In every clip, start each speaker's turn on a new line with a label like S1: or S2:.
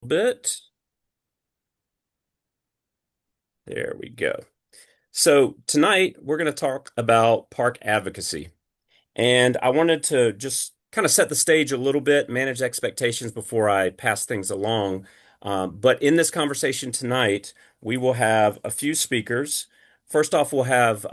S1: bit. There we go. So tonight we're going to talk about park advocacy. And I wanted to just kind of set the stage a little bit, manage expectations before I pass things along. But in this conversation tonight, we will have a few speakers. First off, we'll have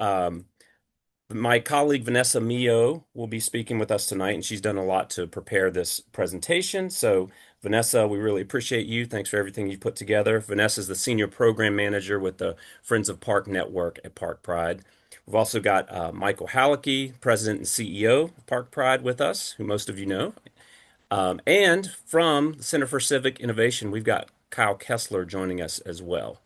S1: my colleague Vanessa Mio will be speaking with us tonight, and she's done a lot to prepare this presentation. So, Vanessa, we really appreciate you. Thanks for everything you've put together. Vanessa is the Senior Program Manager with the Friends of Park Network at Park Pride. We've also got Michael Halicki, President and CEO of Park Pride, with us, who most of you know. And from the Center for Civic Innovation, we've got Kyle Kessler joining us as well.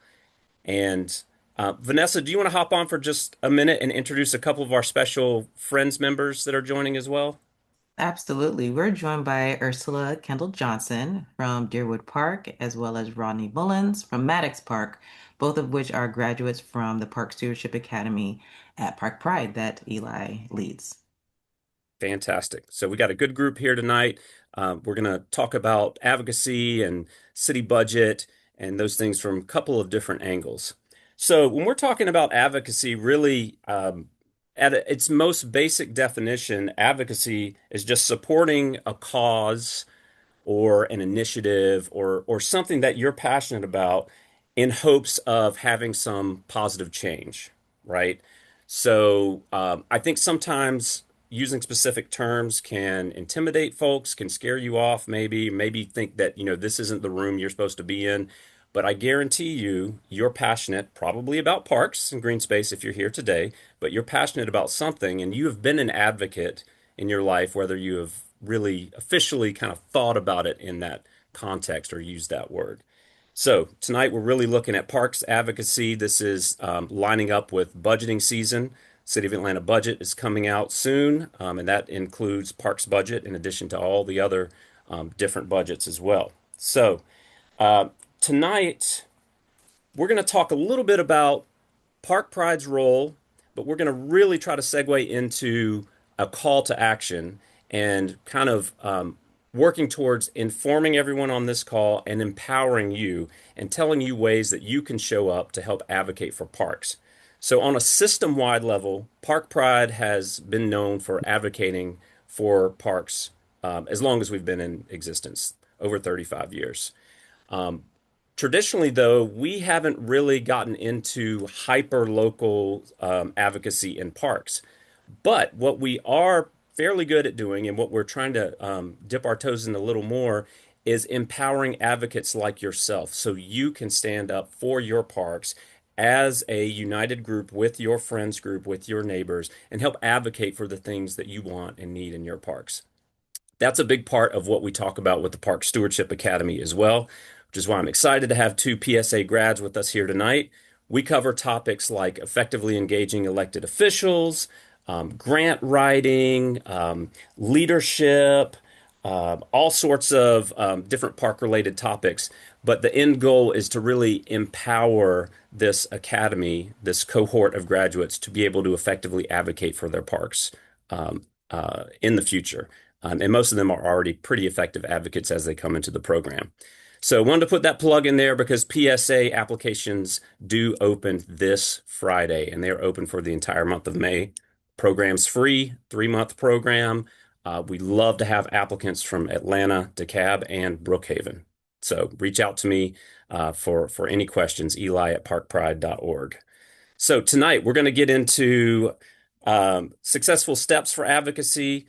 S1: And Vanessa, do you want to hop on for just a minute and introduce a couple of our special Friends members that are joining as well?
S2: Absolutely. We're joined by Ursula Kendall Johnson from Deerwood Park, as well as Rodney Mullins from Maddox Park, both of which are graduates from the Park Stewardship Academy at Park Pride that Eli leads.
S1: Fantastic. So we got a good group here tonight. We're going to talk about advocacy and city budget and those things from a couple of different angles. So when we're talking about advocacy, really, at its most basic definition, advocacy is just supporting a cause or an initiative or something that you're passionate about in hopes of having some positive change, right? So I think sometimes using specific terms can intimidate folks, can scare you off, maybe think that, this isn't the room you're supposed to be in. But I guarantee you, you're passionate probably about parks and green space if you're here today, but you're passionate about something and you have been an advocate in your life, whether you have really officially kind of thought about it in that context or used that word. So tonight we're really looking at parks advocacy. This is lining up with budgeting season. City of Atlanta budget is coming out soon, and that includes parks budget in addition to all the other different budgets as well. So uh, tonight we're going to talk a little bit about Park Pride's role, but we're going to really try to segue into a call to action and kind of working towards informing everyone on this call and empowering you and telling you ways that you can show up to help advocate for parks. So, on a system-wide level, Park Pride has been known for advocating for parks as long as we've been in existence, over 35 years. Um, Traditionally, though, we haven't really gotten into hyper local advocacy in parks. But what we are fairly good at doing, and what we're trying to dip our toes in a little more, is empowering advocates like yourself so you can stand up for your parks as a united group with your friends group, with your neighbors, and help advocate for the things that you want and need in your parks. That's a big part of what we talk about with the Park Stewardship Academy as well, which is why I'm excited to have two PSA grads with us here tonight. We cover topics like effectively engaging elected officials, grant writing, leadership, all sorts of different park related topics. But the end goal is to really empower this academy, this cohort of graduates, to be able to effectively advocate for their parks in the future. And most of them are already pretty effective advocates as they come into the program. So I wanted to put that plug in there because PSA applications do open this Friday, and they are open for the entire month of May. Program's free, 3-month program. We love to have applicants from Atlanta, DeKalb, and Brookhaven. So reach out to me for any questions, eli@parkpride.org. So tonight we're going to get into successful steps for advocacy.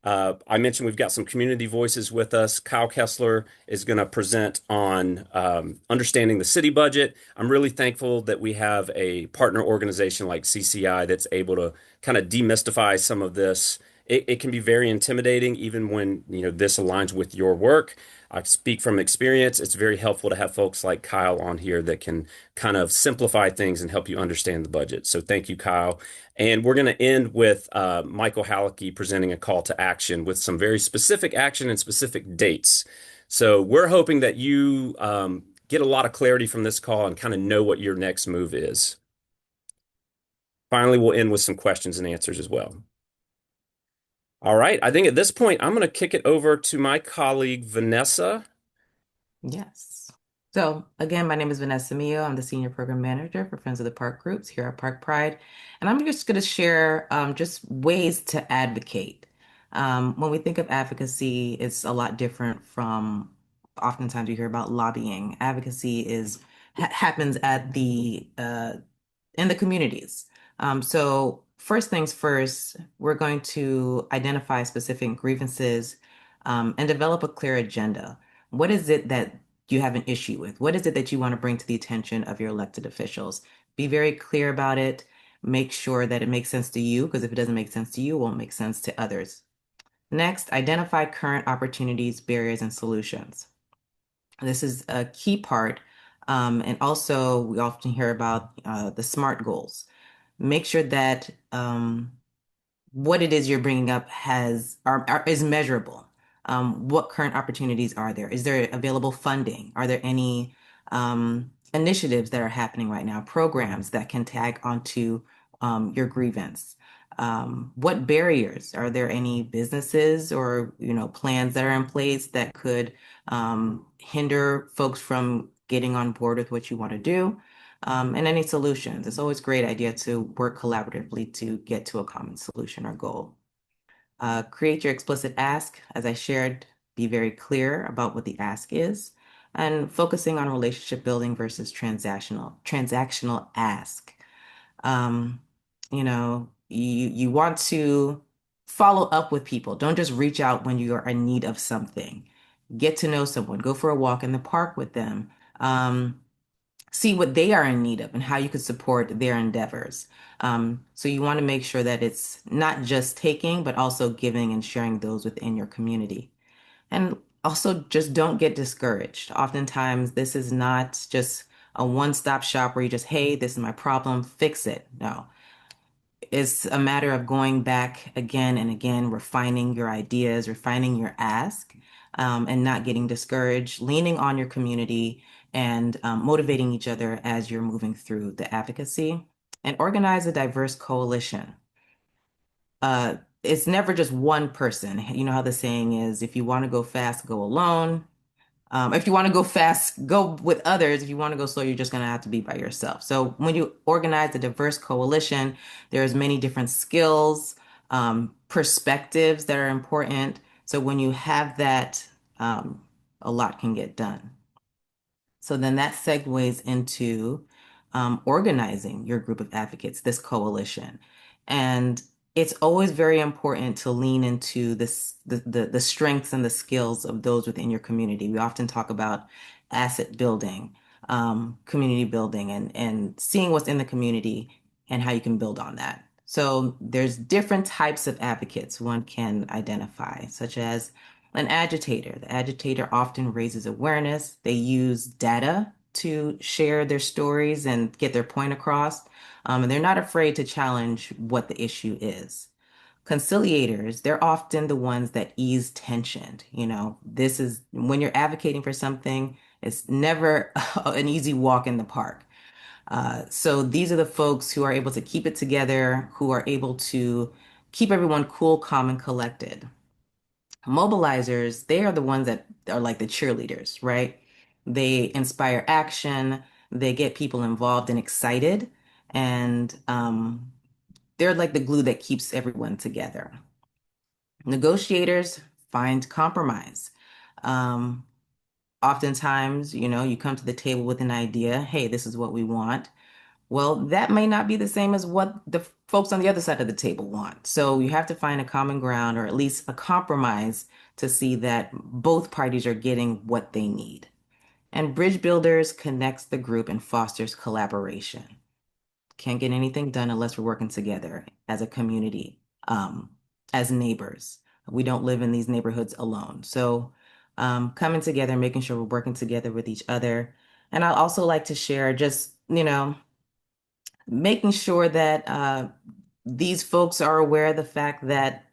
S1: I mentioned we've got some community voices with us. Kyle Kessler is going to present on understanding the city budget. I'm really thankful that we have a partner organization like CCI that's able to kind of demystify some of this. It can be very intimidating, even when this aligns with your work. I speak from experience. It's very helpful to have folks like Kyle on here that can kind of simplify things and help you understand the budget. So thank you, Kyle. And we're going to end with Michael Halicki presenting a call to action with some very specific action and specific dates. So we're hoping that you get a lot of clarity from this call and kind of know what your next move is. Finally, we'll end with some questions and answers as well. All right, I think at this point, I'm going to kick it over to my colleague, Vanessa.
S2: Yes. So again, my name is Vanessa Mio. I'm the Senior Program Manager for Friends of the Park Groups here at Park Pride. And I'm just going to share just ways to advocate. When we think of advocacy, it's a lot different from oftentimes you hear about lobbying. Advocacy is happens at the in the communities. So first things first, we're going to identify specific grievances and develop a clear agenda. What is it that you have an issue with? What is it that you want to bring to the attention of your elected officials? Be very clear about it. Make sure that it makes sense to you, because if it doesn't make sense to you, it won't make sense to others. Next, identify current opportunities, barriers, and solutions. This is a key part. And also, we often hear about the SMART goals. Make sure that what it is you're bringing up is measurable. What current opportunities are there? Is there available funding? Are there any initiatives that are happening right now, programs that can tag onto your grievance? What barriers? Are there any businesses or plans that are in place that could hinder folks from getting on board with what you want to do? And any solutions. It's always a great idea to work collaboratively to get to a common solution or goal. Create your explicit ask. As I shared, be very clear about what the ask is, and focusing on relationship building versus transactional ask. Um, you want to follow up with people. Don't just reach out when you are in need of something. Get to know someone. Go for a walk in the park with them. See what they are in need of and how you could support their endeavors. So you want to make sure that it's not just taking, but also giving and sharing those within your community. And also just don't get discouraged. Oftentimes, this is not just a one-stop shop where you just, hey, this is my problem, fix it. No, it's a matter of going back again and again, refining your ideas, refining your ask, and not getting discouraged, leaning on your community and motivating each other as you're moving through the advocacy, and organize a diverse coalition. It's never just one person. You know how the saying is, if you want to go fast, go alone. If you want to go fast, go with others. If you want to go slow, you're just going to have to be by yourself. So when you organize a diverse coalition, there's many different skills, perspectives that are important. So when you have that, a lot can get done. So then that segues into organizing your group of advocates, this coalition. And it's always very important to lean into the strengths and the skills of those within your community. We often talk about asset building, community building, and seeing what's in the community and how you can build on that. So there's different types of advocates one can identify, such as an agitator. The agitator often raises awareness. They use data to share their stories and get their point across. And they're not afraid to challenge what the issue is. Conciliators, they're often the ones that ease tension. This is when you're advocating for something, it's never an easy walk in the park. So these are the folks who are able to keep it together, who are able to keep everyone cool, calm, and collected. Mobilizers, they are the ones that are like the cheerleaders, right? They inspire action, they get people involved and excited, and they're like the glue that keeps everyone together. Negotiators find compromise. Um, Oftentimes, you come to the table with an idea, hey, this is what we want. Well, that may not be the same as what the folks on the other side of the table want. So you have to find a common ground or at least a compromise to see that both parties are getting what they need. And Bridge Builders connects the group and fosters collaboration. Can't get anything done unless we're working together as a community, as neighbors. We don't live in these neighborhoods alone. So coming together, making sure we're working together with each other. And I also like to share just, making sure that these folks are aware of the fact that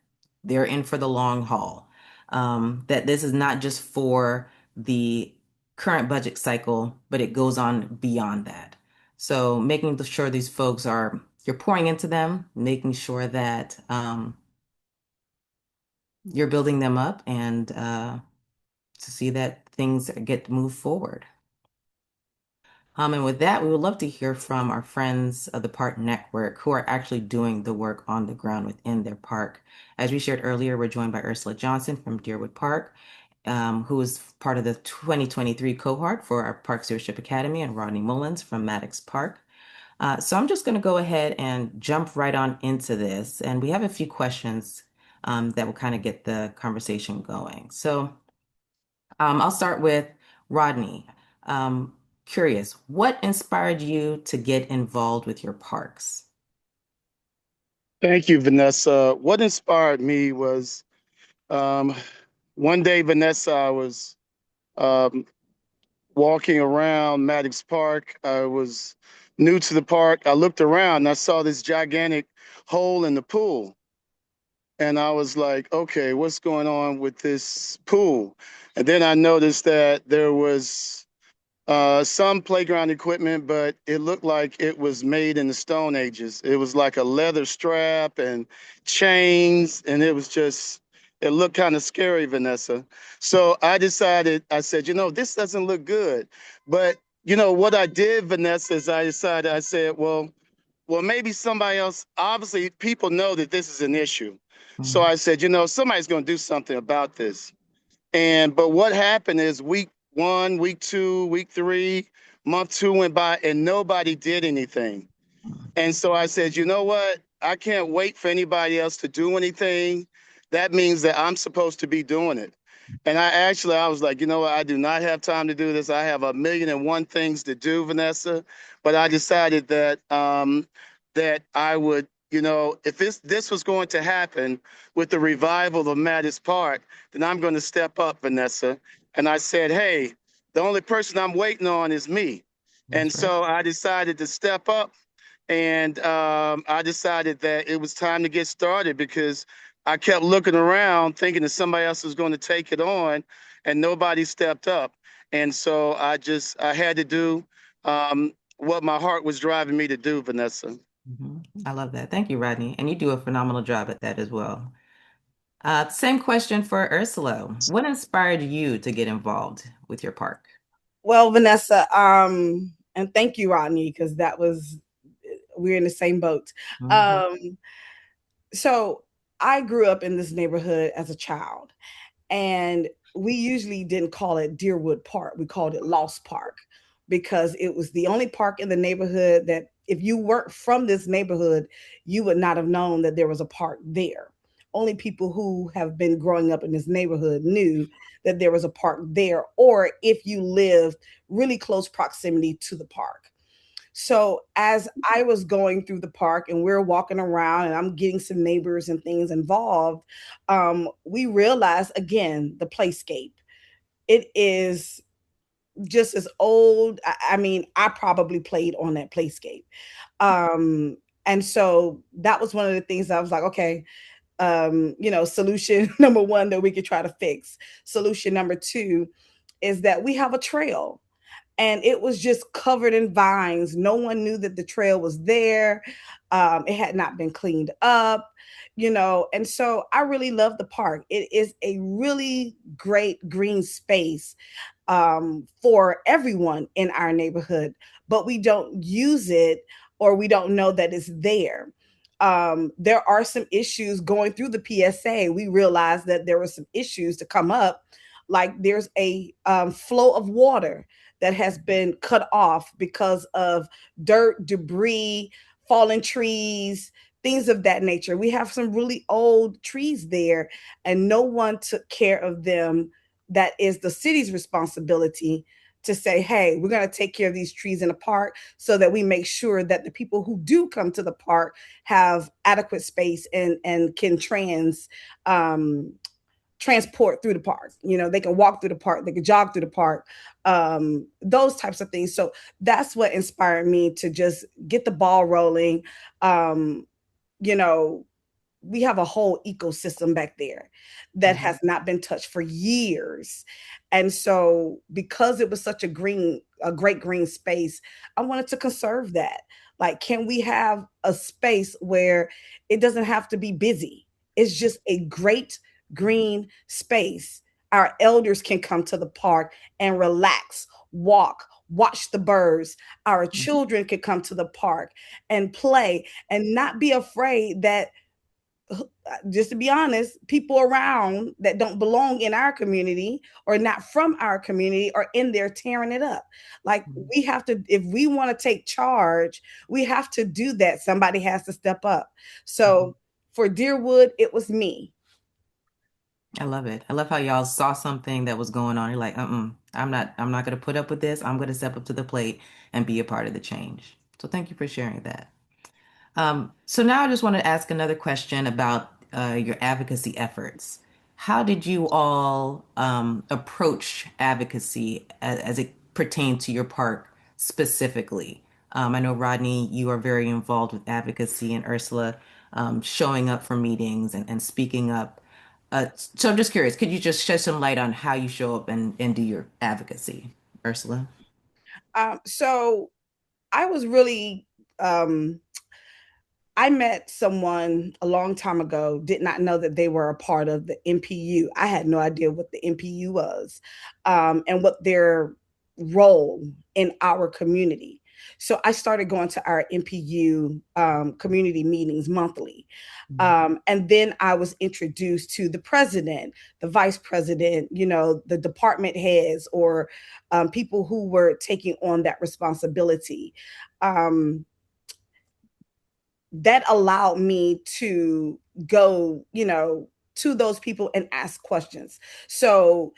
S2: they're in for the long haul, that this is not just for the current budget cycle, but it goes on beyond that. So making sure these folks you're pouring into them, making sure that you're building them up and to see that things get moved forward. And with that, we would love to hear from our friends of the park network who are actually doing the work on the ground within their park. As we shared earlier, we're joined by Ursula Johnson from Deerwood Park, who is part of the 2023 cohort for our Park Stewardship Academy, and Rodney Mullins from Maddox Park. So I'm just going to go ahead and jump right on into this. And we have a few questions that will kind of get the conversation going. So I'll start with Rodney. Um, Curious, what inspired you to get involved with your parks?
S3: Thank you, Vanessa. What inspired me was um, one day, Vanessa, I was um, walking around Maddox Park. I was new to the park. I looked around and I saw this gigantic hole in the pool. And I was like, okay, what's going on with this pool? And then I noticed that there was some playground equipment, but it looked like it was made in the Stone Ages. It was like a leather strap and chains, and it looked kind of scary, Vanessa. So I decided, I said, this doesn't look good. But, what I did, Vanessa, is I said, well, maybe somebody else, obviously, people know that this is an issue. So
S2: Mhm.
S3: I said, somebody's going to do something about this. But what happened is week one, week two, week three, month two went by and nobody did anything. And so I said, you know what? I can't wait for anybody else to do anything. That means that I'm supposed to be doing it. And I was like, you know what? I do not have time to do this. I have a million and one things to do, Vanessa. But I decided that I would, if this was going to happen with the revival of Mattis Park, then I'm going to step up, Vanessa. And I said, hey, the only person I'm waiting on is me. And
S2: That's right.
S3: so I decided to step up and I decided that it was time to get started because I kept looking around thinking that somebody else was going to take it on and nobody stepped up. And so I had to do what my heart was driving me to do, Vanessa.
S2: I love that. Thank you, Rodney. And you do a phenomenal job at that as well. Same question for Ursula. What inspired you to get involved with your park?
S4: Well, Vanessa, and thank you, Rodney, because we're in the same boat.
S2: Mhm.
S4: Um, so I grew up in this neighborhood as a child, and we usually didn't call it Deerwood Park. We called it Lost Park because it was the only park in the neighborhood that if you weren't from this neighborhood, you would not have known that there was a park there. Only people who have been growing up in this neighborhood knew that there was a park there, or if you lived really close proximity to the park. So as I was going through the park and we're walking around and I'm getting some neighbors and things involved, we realized again the playscape. It is just as old. I mean, I probably played on that playscape. And so that was one of the things I was like, okay, solution number one that we could try to fix. Solution number two is that we have a trail and it was just covered in vines. No one knew that the trail was there. It had not been cleaned up, and so I really love the park. It is a really great green space for everyone in our neighborhood, but we don't use it or we don't know that it's there. There are some issues going through the PSA. We realized that there were some issues to come up, like there's a flow of water that has been cut off because of dirt, debris, fallen trees, things of that nature. We have some really old trees there, and no one took care of them. That is the city's responsibility to say, hey, we're going to take care of these trees in the park so that we make sure that the people who do come to the park have adequate space and can transport through the park. They can walk through the park, they can jog through the park, those types of things. So that's what inspired me to just get the ball rolling. Um, you know, we have a whole ecosystem back there that
S2: Mhm.
S4: has not been touched for years. And so because it was such a great green space, I wanted to conserve that. Like, can we have a space where it doesn't have to be busy? It's just a great green space. our elders can come to the park and relax, walk, watch the birds. Our children can come to the park and play and not be afraid that, just to be honest, people around that don't belong in our community or not from our community are in there tearing it up. Like, we have to, if we want to take charge, we have to do that. Somebody has to step up. So for Deerwood, it was me.
S2: I love it. I love how y'all saw something that was going on. You're like, I'm not going to put up with this. I'm going to step up to the plate and be a part of the change. So thank you for sharing that. So now I just want to ask another question about your advocacy efforts. How did you all approach advocacy as it pertained to your park specifically? I know, Rodney, you are very involved with advocacy, and Ursula, showing up for meetings and speaking up. So I'm just curious, could you just shed some light on how you show up and do your advocacy, Ursula?
S4: So I was really, I met someone a long time ago, did not know that they were a part of the MPU. I had no idea what the MPU was, and what their role in our community. So I started going to our MPU community meetings monthly. And then I was introduced to the president, the vice president, the department heads, or people who were taking on that responsibility. That allowed me to go, to those people and ask questions. So,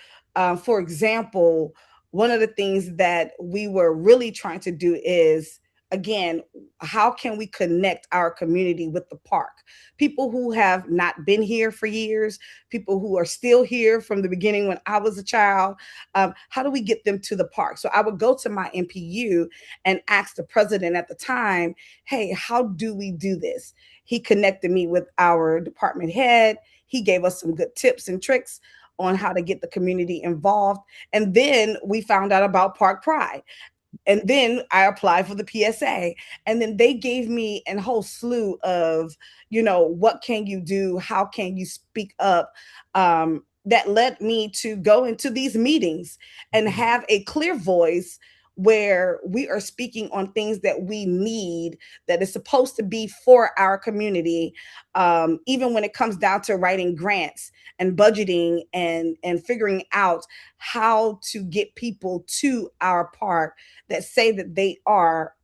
S4: for example, one of the things that we were really trying to do is, again, how can we connect our community with the park? People who have not been here for years, people who are still here from the beginning when I was a child, how do we get them to the park? So I would go to my MPU and ask the president at the time, hey, how do we do this? He connected me with our department head. He gave us some good tips and tricks on how to get the community involved. And then we found out about Park Pride. And then I applied for the PSA. And then they gave me a whole slew of, what can you do? How can you speak up? That led me to go into these meetings and have a clear voice where we are speaking on things that we need, that is supposed to be for our community, even when it comes down to writing grants and budgeting and figuring out how to get people to our park that say that they are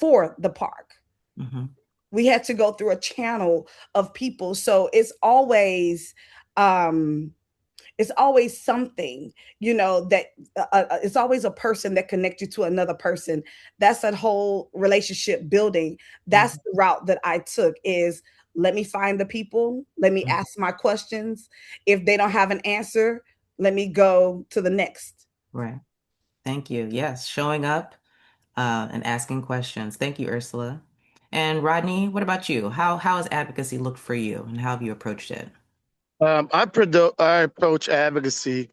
S4: for the park.
S2: Mm-hmm.
S4: We had to go through a channel of people. So it's always something, that it's always a person that connects you to another person. That's that whole relationship building. That's the route that I took, is let me find the people. Let me ask my questions. If they don't have an answer, let me go to the next.
S2: Right. Thank you. Yes, showing up and asking questions. Thank you, Ursula. And Rodney, what about you? How has advocacy looked for you, and how have you approached it?
S3: I approach advocacy,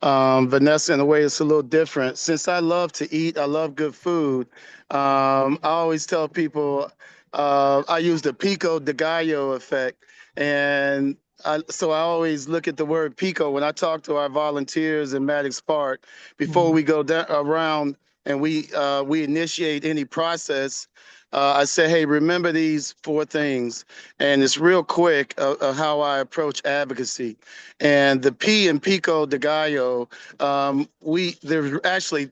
S3: Vanessa, in a way it's a little different. Since I love to eat, I love good food. I always tell people I use the Pico de Gallo effect, and so I always look at the word Pico when I talk to our volunteers in Maddox Park before we go down around and we initiate any process. I say, hey, remember these four things. And it's real quick how I approach advocacy. And the P in Pico de Gallo, there's actually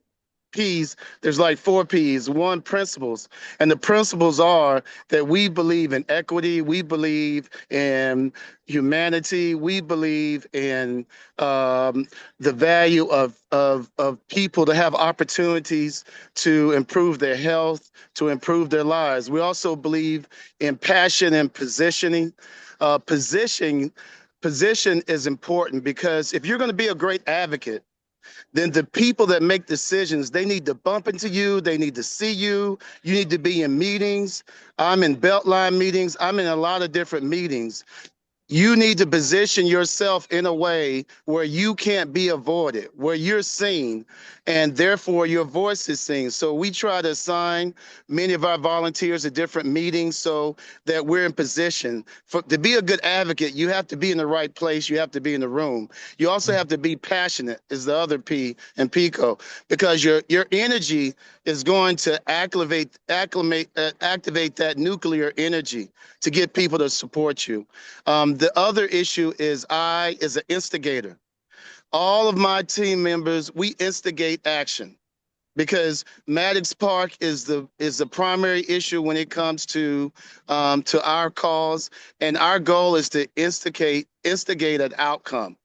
S3: P's, there's like four P's, one principles. And the principles are that we believe in equity, we believe in humanity, we believe in the value of people to have opportunities to improve their health, to improve their lives. We also believe in passion and positioning. Position is important, because if you're going to be a great advocate, then the people that make decisions, they need to bump into you. They need to see you. You need to be in meetings. I'm in Beltline meetings. I'm in a lot of different meetings. You need to position yourself in a way where you can't be avoided, where you're seen, and therefore your voice is seen. So we try to assign many of our volunteers at different meetings so that we're in position. To be a good advocate, you have to be in the right place. You have to be in the room. You also have to be passionate, is the other P in PICO, because your energy is going to activate that nuclear energy to get people to support you. The other issue is I, as an instigator, all of my team members, we instigate action because Maddox Park is the primary issue when it comes to our cause, and our goal is to instigate an outcome.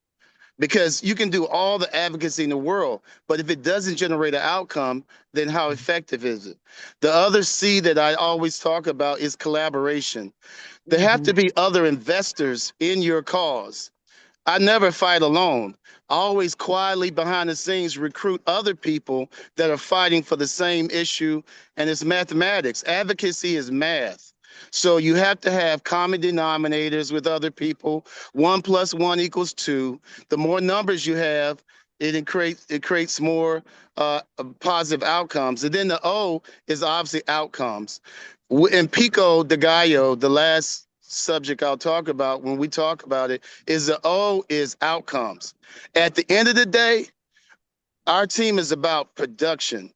S3: Because you can do all the advocacy in the world, but if it doesn't generate an outcome, then how effective is it? The other C that I always talk about is collaboration. There have to be other investors in your cause. I never fight alone. I always quietly behind the scenes recruit other people that are fighting for the same issue, and it's mathematics. Advocacy is math. So you have to have common denominators with other people. 1 + 1 = 2. The more numbers you have, it creates more positive outcomes. And then the O is obviously outcomes. In Pico de Gallo, the last subject I'll talk about when we talk about it is the O is outcomes. At the end of the day, our team is about production.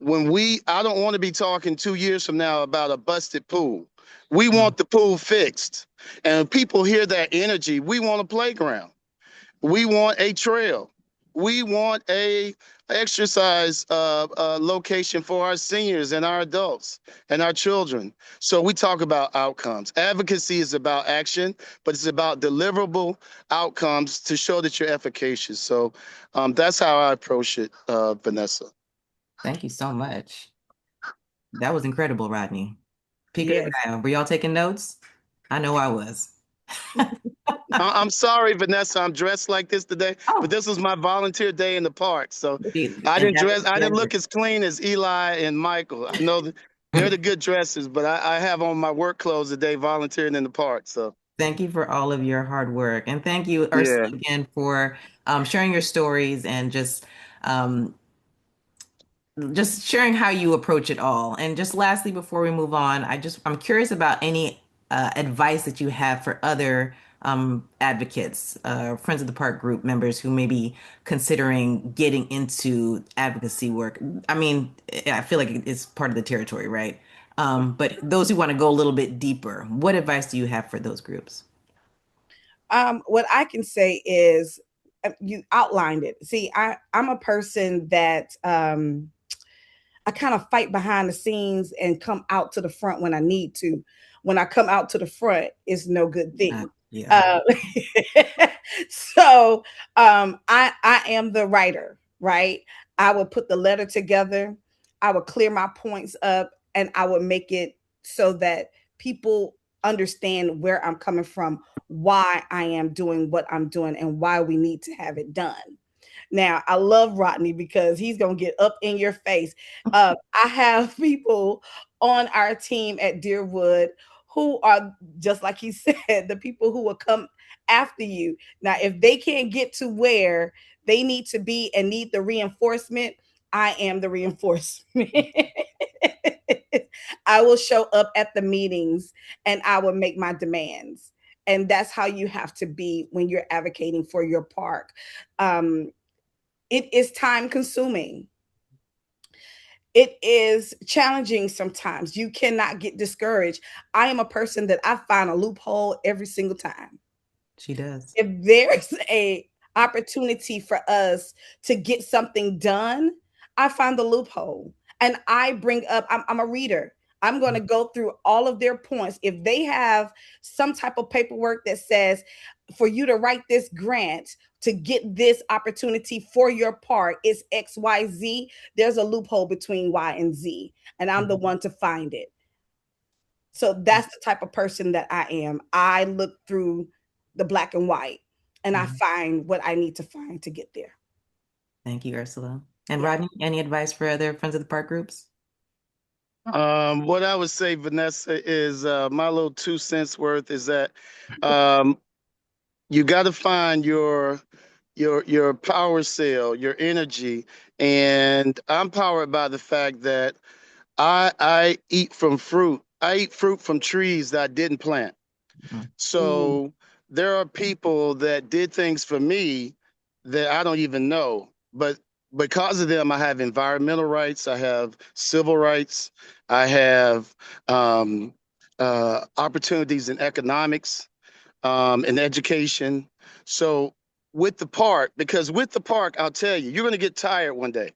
S3: I don't want to be talking 2 years from now about a busted pool. We want the pool fixed. And when people hear that energy, we want a playground. We want a trail. We want a exercise location for our seniors and our adults and our children. So we talk about outcomes. Advocacy is about action, but it's about deliverable outcomes to show that you're efficacious. So that's how I approach it, Vanessa.
S2: Thank you so much. That was incredible, Rodney. Pico de
S4: Yes.
S2: Gallo. Were y'all taking notes? I know I was.
S3: I'm sorry, Vanessa. I'm dressed like this today,
S2: Oh,
S3: but this was my volunteer day in the park. So I
S2: and
S3: didn't
S2: that was
S3: dress. I didn't
S2: together.
S3: look as clean as Eli and Michael. I know that they're the good dresses, but I have on my work clothes today, volunteering in the park. So
S2: Thank you for all of your hard work. And thank you,
S3: yeah.
S2: Ursula, again, for sharing your stories and um, just sharing how you approach it all. And just lastly, before we move on, I'm curious about any advice that you have for other advocates, Friends of the Park group members who may be considering getting into advocacy work. I mean, I feel like it's part of the territory, right? But those who want to go a little bit deeper, what advice do you have for those groups?
S4: What I can say is you outlined it. See, I'm a person that I kind of fight behind the scenes and come out to the front when I need to. When I come out to the front, it's no good thing.
S2: Yeah.
S4: Uh, so I am the writer, right? I would put the letter together, I would clear my points up, and I would make it so that people understand where I'm coming from, why I am doing what I'm doing, and why we need to have it done. Now, I love Rodney because he's going to get up in your face. I have people on our team at Deerwood who are, just like he said, the people who will come after you. Now, if they can't get to where they need to be and need the reinforcement, I am the reinforcement. I will show up at the meetings and I will make my demands. And that's how you have to be when you're advocating for your park. It is time consuming. It is challenging sometimes. You cannot get discouraged. I am a person that I find a loophole every single time.
S2: She does.
S4: If there's a opportunity for us to get something done, I find the loophole. And I bring up, I'm a reader. I'm going to go through all of their points. If they have some type of paperwork that says for you to write this grant to get this opportunity for your part, it's XYZ, there's a loophole between Y and Z. And I'm the one to find it. So that's the type of person that I am. I look through the black and white and I find what I need to find to get there.
S2: Thank you, Ursula. And Rodney, any advice for other Friends of the Park groups?
S3: What I would say, Vanessa, is my little 2 cents worth is that um, you got to find your power cell, your energy, and I'm powered by the fact that I eat from fruit. I eat fruit from trees that I didn't plant.
S2: Mm.
S4: Mm,
S3: So there are people that did things for me that I don't even know. But because of them, I have environmental rights, I have civil rights, I have um, opportunities in economics, in education. So with the park, because with the park, I'll tell you, you're going to get tired one day.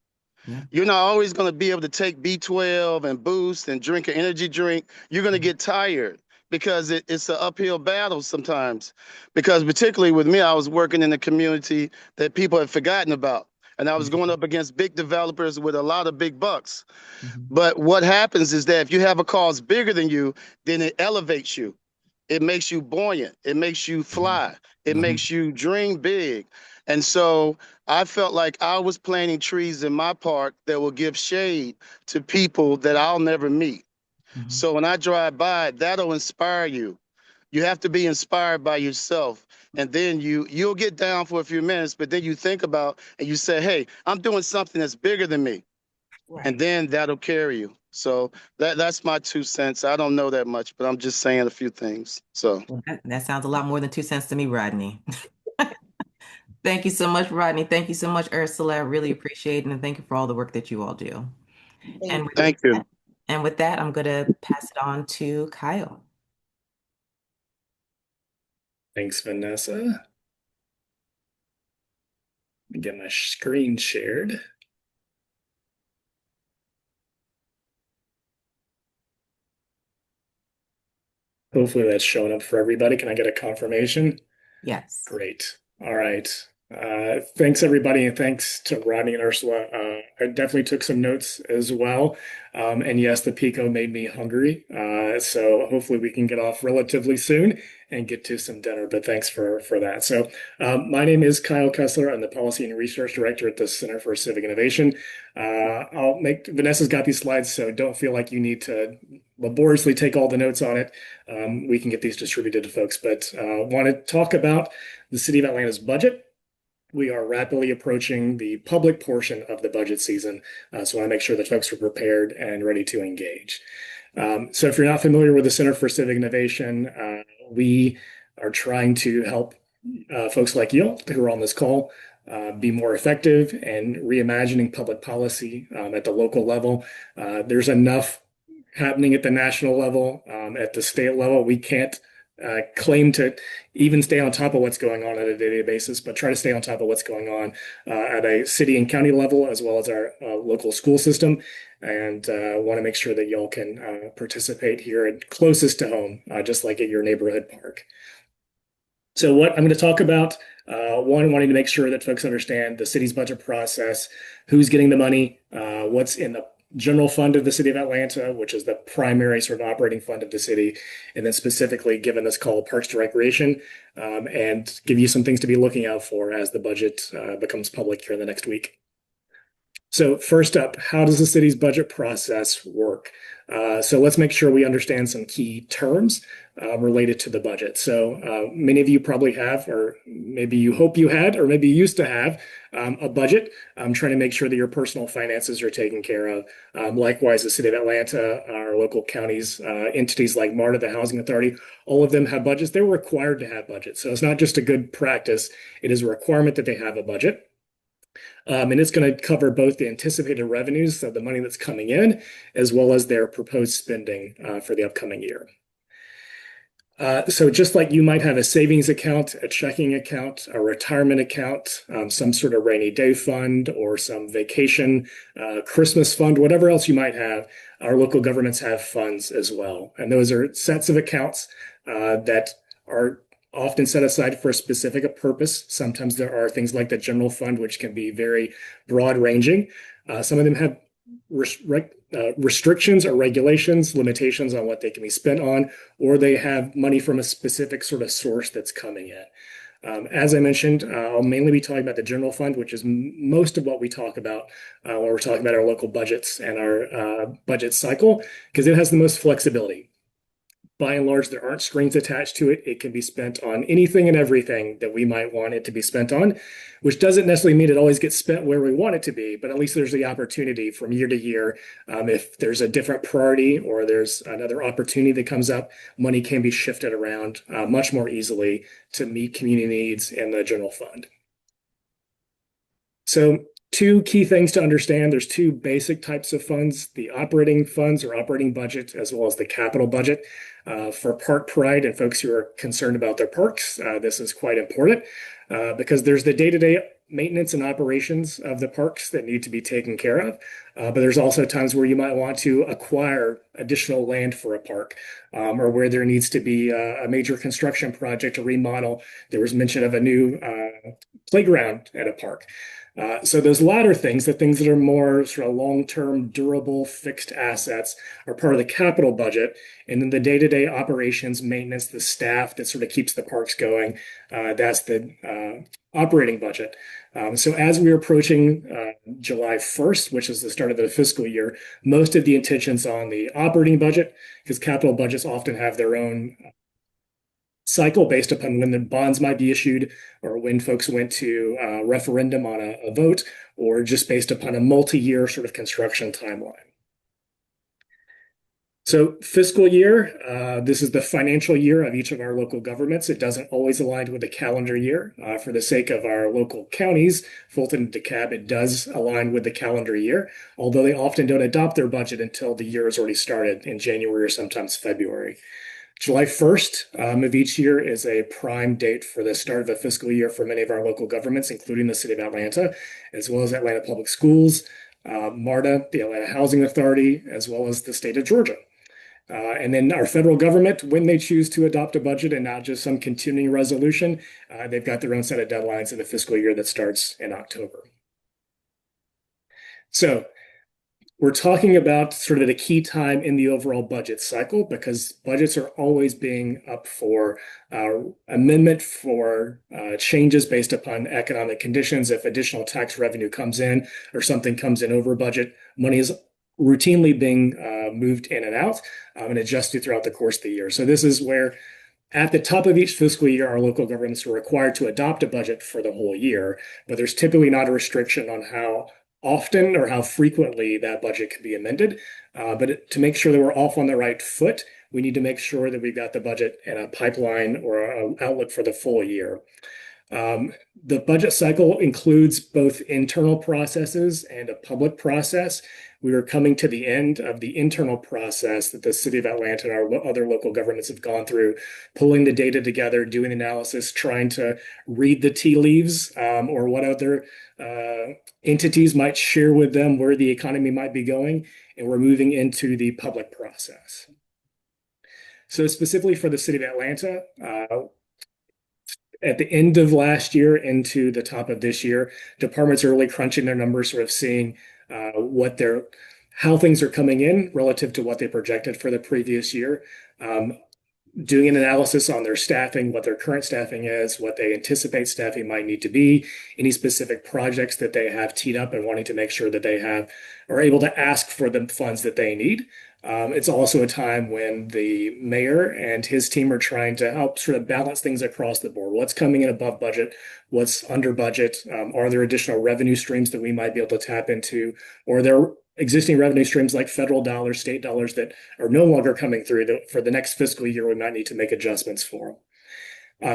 S2: Yeah.
S3: You're not always going to be able to take B12 and boost and drink an energy drink. You're going to get tired because it's an uphill battle sometimes. Because particularly with me, I was working in a community that people had forgotten about. And I was going up against big developers with a lot of big bucks.
S2: Mhm.
S3: But what happens is that if you have a cause bigger than you, then it elevates you. It makes you buoyant. It makes you
S2: Mhm.
S3: fly. It
S2: Mhm.
S3: makes you dream big. And so I felt like I was planting trees in my park that will give shade to people that I'll never meet.
S2: Mhm.
S3: So when I drive by, that'll inspire you. You have to be inspired by yourself. And then you'll get down for a few minutes, but then you think about and you say, hey, I'm doing something that's bigger than me. And
S4: right.
S3: then that'll carry you. So that's my 2 cents. I don't know that much, but I'm just saying a few things. So
S2: Well, that sounds a lot more than 2 cents to me, Rodney. Thank you so much, Rodney. Thank you so much, Ursula. I really appreciate it. And thank you for all the work that you all do. And
S4: Thank
S2: with
S4: you.
S3: thank you.
S2: that, and with that, I'm going to pass it on to Kyle.
S5: Thanks, Vanessa. Let me get my screen shared. Hopefully that's showing up for everybody. Can I get a confirmation?
S2: Yes.
S5: Great. All right. Thanks, everybody, and thanks to Rodney and Ursula. I definitely took some notes as well. And yes, the Pico made me hungry. So hopefully we can get off relatively soon and get to some dinner. But thanks for that. So my name is Kyle Kessler. I'm the Policy and Research Director at the Center for Civic Innovation. Vanessa's got these slides, so don't feel like you need to laboriously take all the notes on it. We can get these distributed to folks, but want to talk about the City of Atlanta's budget. We are rapidly approaching the public portion of the budget season, so I want to make sure that folks are prepared and ready to engage. So if you're not familiar with the Center for Civic Innovation, we are trying to help folks like you who are on this call be more effective and reimagining public policy at the local level. There's enough happening at the national level, at the state level. We can't claim to even stay on top of what's going on at a daily basis, but try to stay on top of what's going on at a city and county level, as well as our local school system. And want to make sure that y'all can participate here at closest to home, just like at your neighborhood park. So what I'm going to talk about, one, wanting to make sure that folks understand the city's budget process, who's getting the money, what's in the general fund of the city of Atlanta, which is the primary sort of operating fund of the city, and then specifically given this call Parks to Recreation, and give you some things to be looking out for as the budget becomes public here in the next week. So first up, how does the city's budget process work? So let's make sure we understand some key terms related to the budget. So many of you probably have, or maybe you hope you had, or maybe you used to have a budget. Trying to make sure that your personal finances are taken care of. Likewise, the City of Atlanta, our local counties, entities like MARTA, the Housing Authority, all of them have budgets. They're required to have budgets. So it's not just a good practice. It is a requirement that they have a budget. And it's going to cover both the anticipated revenues, so the money that's coming in, as well as their proposed spending for the upcoming year. So just like you might have a savings account, a checking account, a retirement account, some sort of rainy day fund, or some vacation, Christmas fund, whatever else you might have, our local governments have funds as well. And those are sets of accounts that are often set aside for a specific purpose. Sometimes there are things like the general fund, which can be very broad ranging. Some of them have restrictions or regulations, limitations on what they can be spent on, or they have money from a specific sort of source that's coming in. As I mentioned, I'll mainly be talking about the general fund, which is most of what we talk about when we're talking about our local budgets and our budget cycle, because it has the most flexibility. By and large, there aren't strings attached to it. It can be spent on anything and everything that we might want it to be spent on, which doesn't necessarily mean it always gets spent where we want it to be, but at least there's the opportunity from year to year. If there's a different priority or there's another opportunity that comes up, money can be shifted around much more easily to meet community needs in the general fund. So two key things to understand. There's two basic types of funds, the operating funds or operating budget, as well as the capital budget. For Park Pride and folks who are concerned about their parks, this is quite important because there's the day-to-day maintenance and operations of the parks that need to be taken care of. But there's also times where you might want to acquire additional land for a park or where there needs to be a major construction project or remodel. There was mention of a new playground at a park. So those latter things, the things that are more sort of long-term, durable, fixed assets, are part of the capital budget. And then the day-to-day operations, maintenance, the staff that sort of keeps the parks going, that's the operating budget. So as we're approaching July 1st, which is the start of the fiscal year, most of the intentions on the operating budget, because capital budgets often have their own cycle based upon when the bonds might be issued or when folks went to referendum on a vote or just based upon a multi-year sort of construction timeline. So fiscal year, this is the financial year of each of our local governments. It doesn't always align with the calendar year. For the sake of our local counties, Fulton and DeKalb, it does align with the calendar year, although they often don't adopt their budget until the year has already started in January or sometimes February. July 1st of each year is a prime date for the start of a fiscal year for many of our local governments, including the city of Atlanta, as well as Atlanta Public Schools, MARTA, the Atlanta Housing Authority, as well as the state of Georgia. And then our federal government, when they choose to adopt a budget and not just some continuing resolution, they've got their own set of deadlines in the fiscal year that starts in October. So we're talking about sort of the key time in the overall budget cycle because budgets are always being up for amendment for changes based upon economic conditions. If additional tax revenue comes in or something comes in over budget, money is routinely being moved in and out and adjusted throughout the course of the year. So this is where at the top of each fiscal year, our local governments are required to adopt a budget for the whole year, but there's typically not a restriction on how often or how frequently that budget can be amended. But to make sure that we're off on the right foot, we need to make sure that we've got the budget in a pipeline or an outlook for the full year. The budget cycle includes both internal processes and a public process. We are coming to the end of the internal process that the city of Atlanta and our other local governments have gone through, pulling the data together, doing analysis, trying to read the tea leaves or what other entities might share with them where the economy might be going. And we're moving into the public process. So specifically for the city of Atlanta, at the end of last year into the top of this year, departments are really crunching their numbers, sort of seeing how things are coming in relative to what they projected for the previous year, doing an analysis on their staffing, what their current staffing is, what they anticipate staffing might need to be, any specific projects that they have teed up and wanting to make sure that they are able to ask for the funds that they need. It's also a time when the mayor and his team are trying to help sort of balance things across the board. What's coming in above budget? What's under budget? Are there additional revenue streams that we might be able to tap into? Or are there existing revenue streams like federal dollars, state dollars that are no longer coming through that for the next fiscal year, we might need to make adjustments for?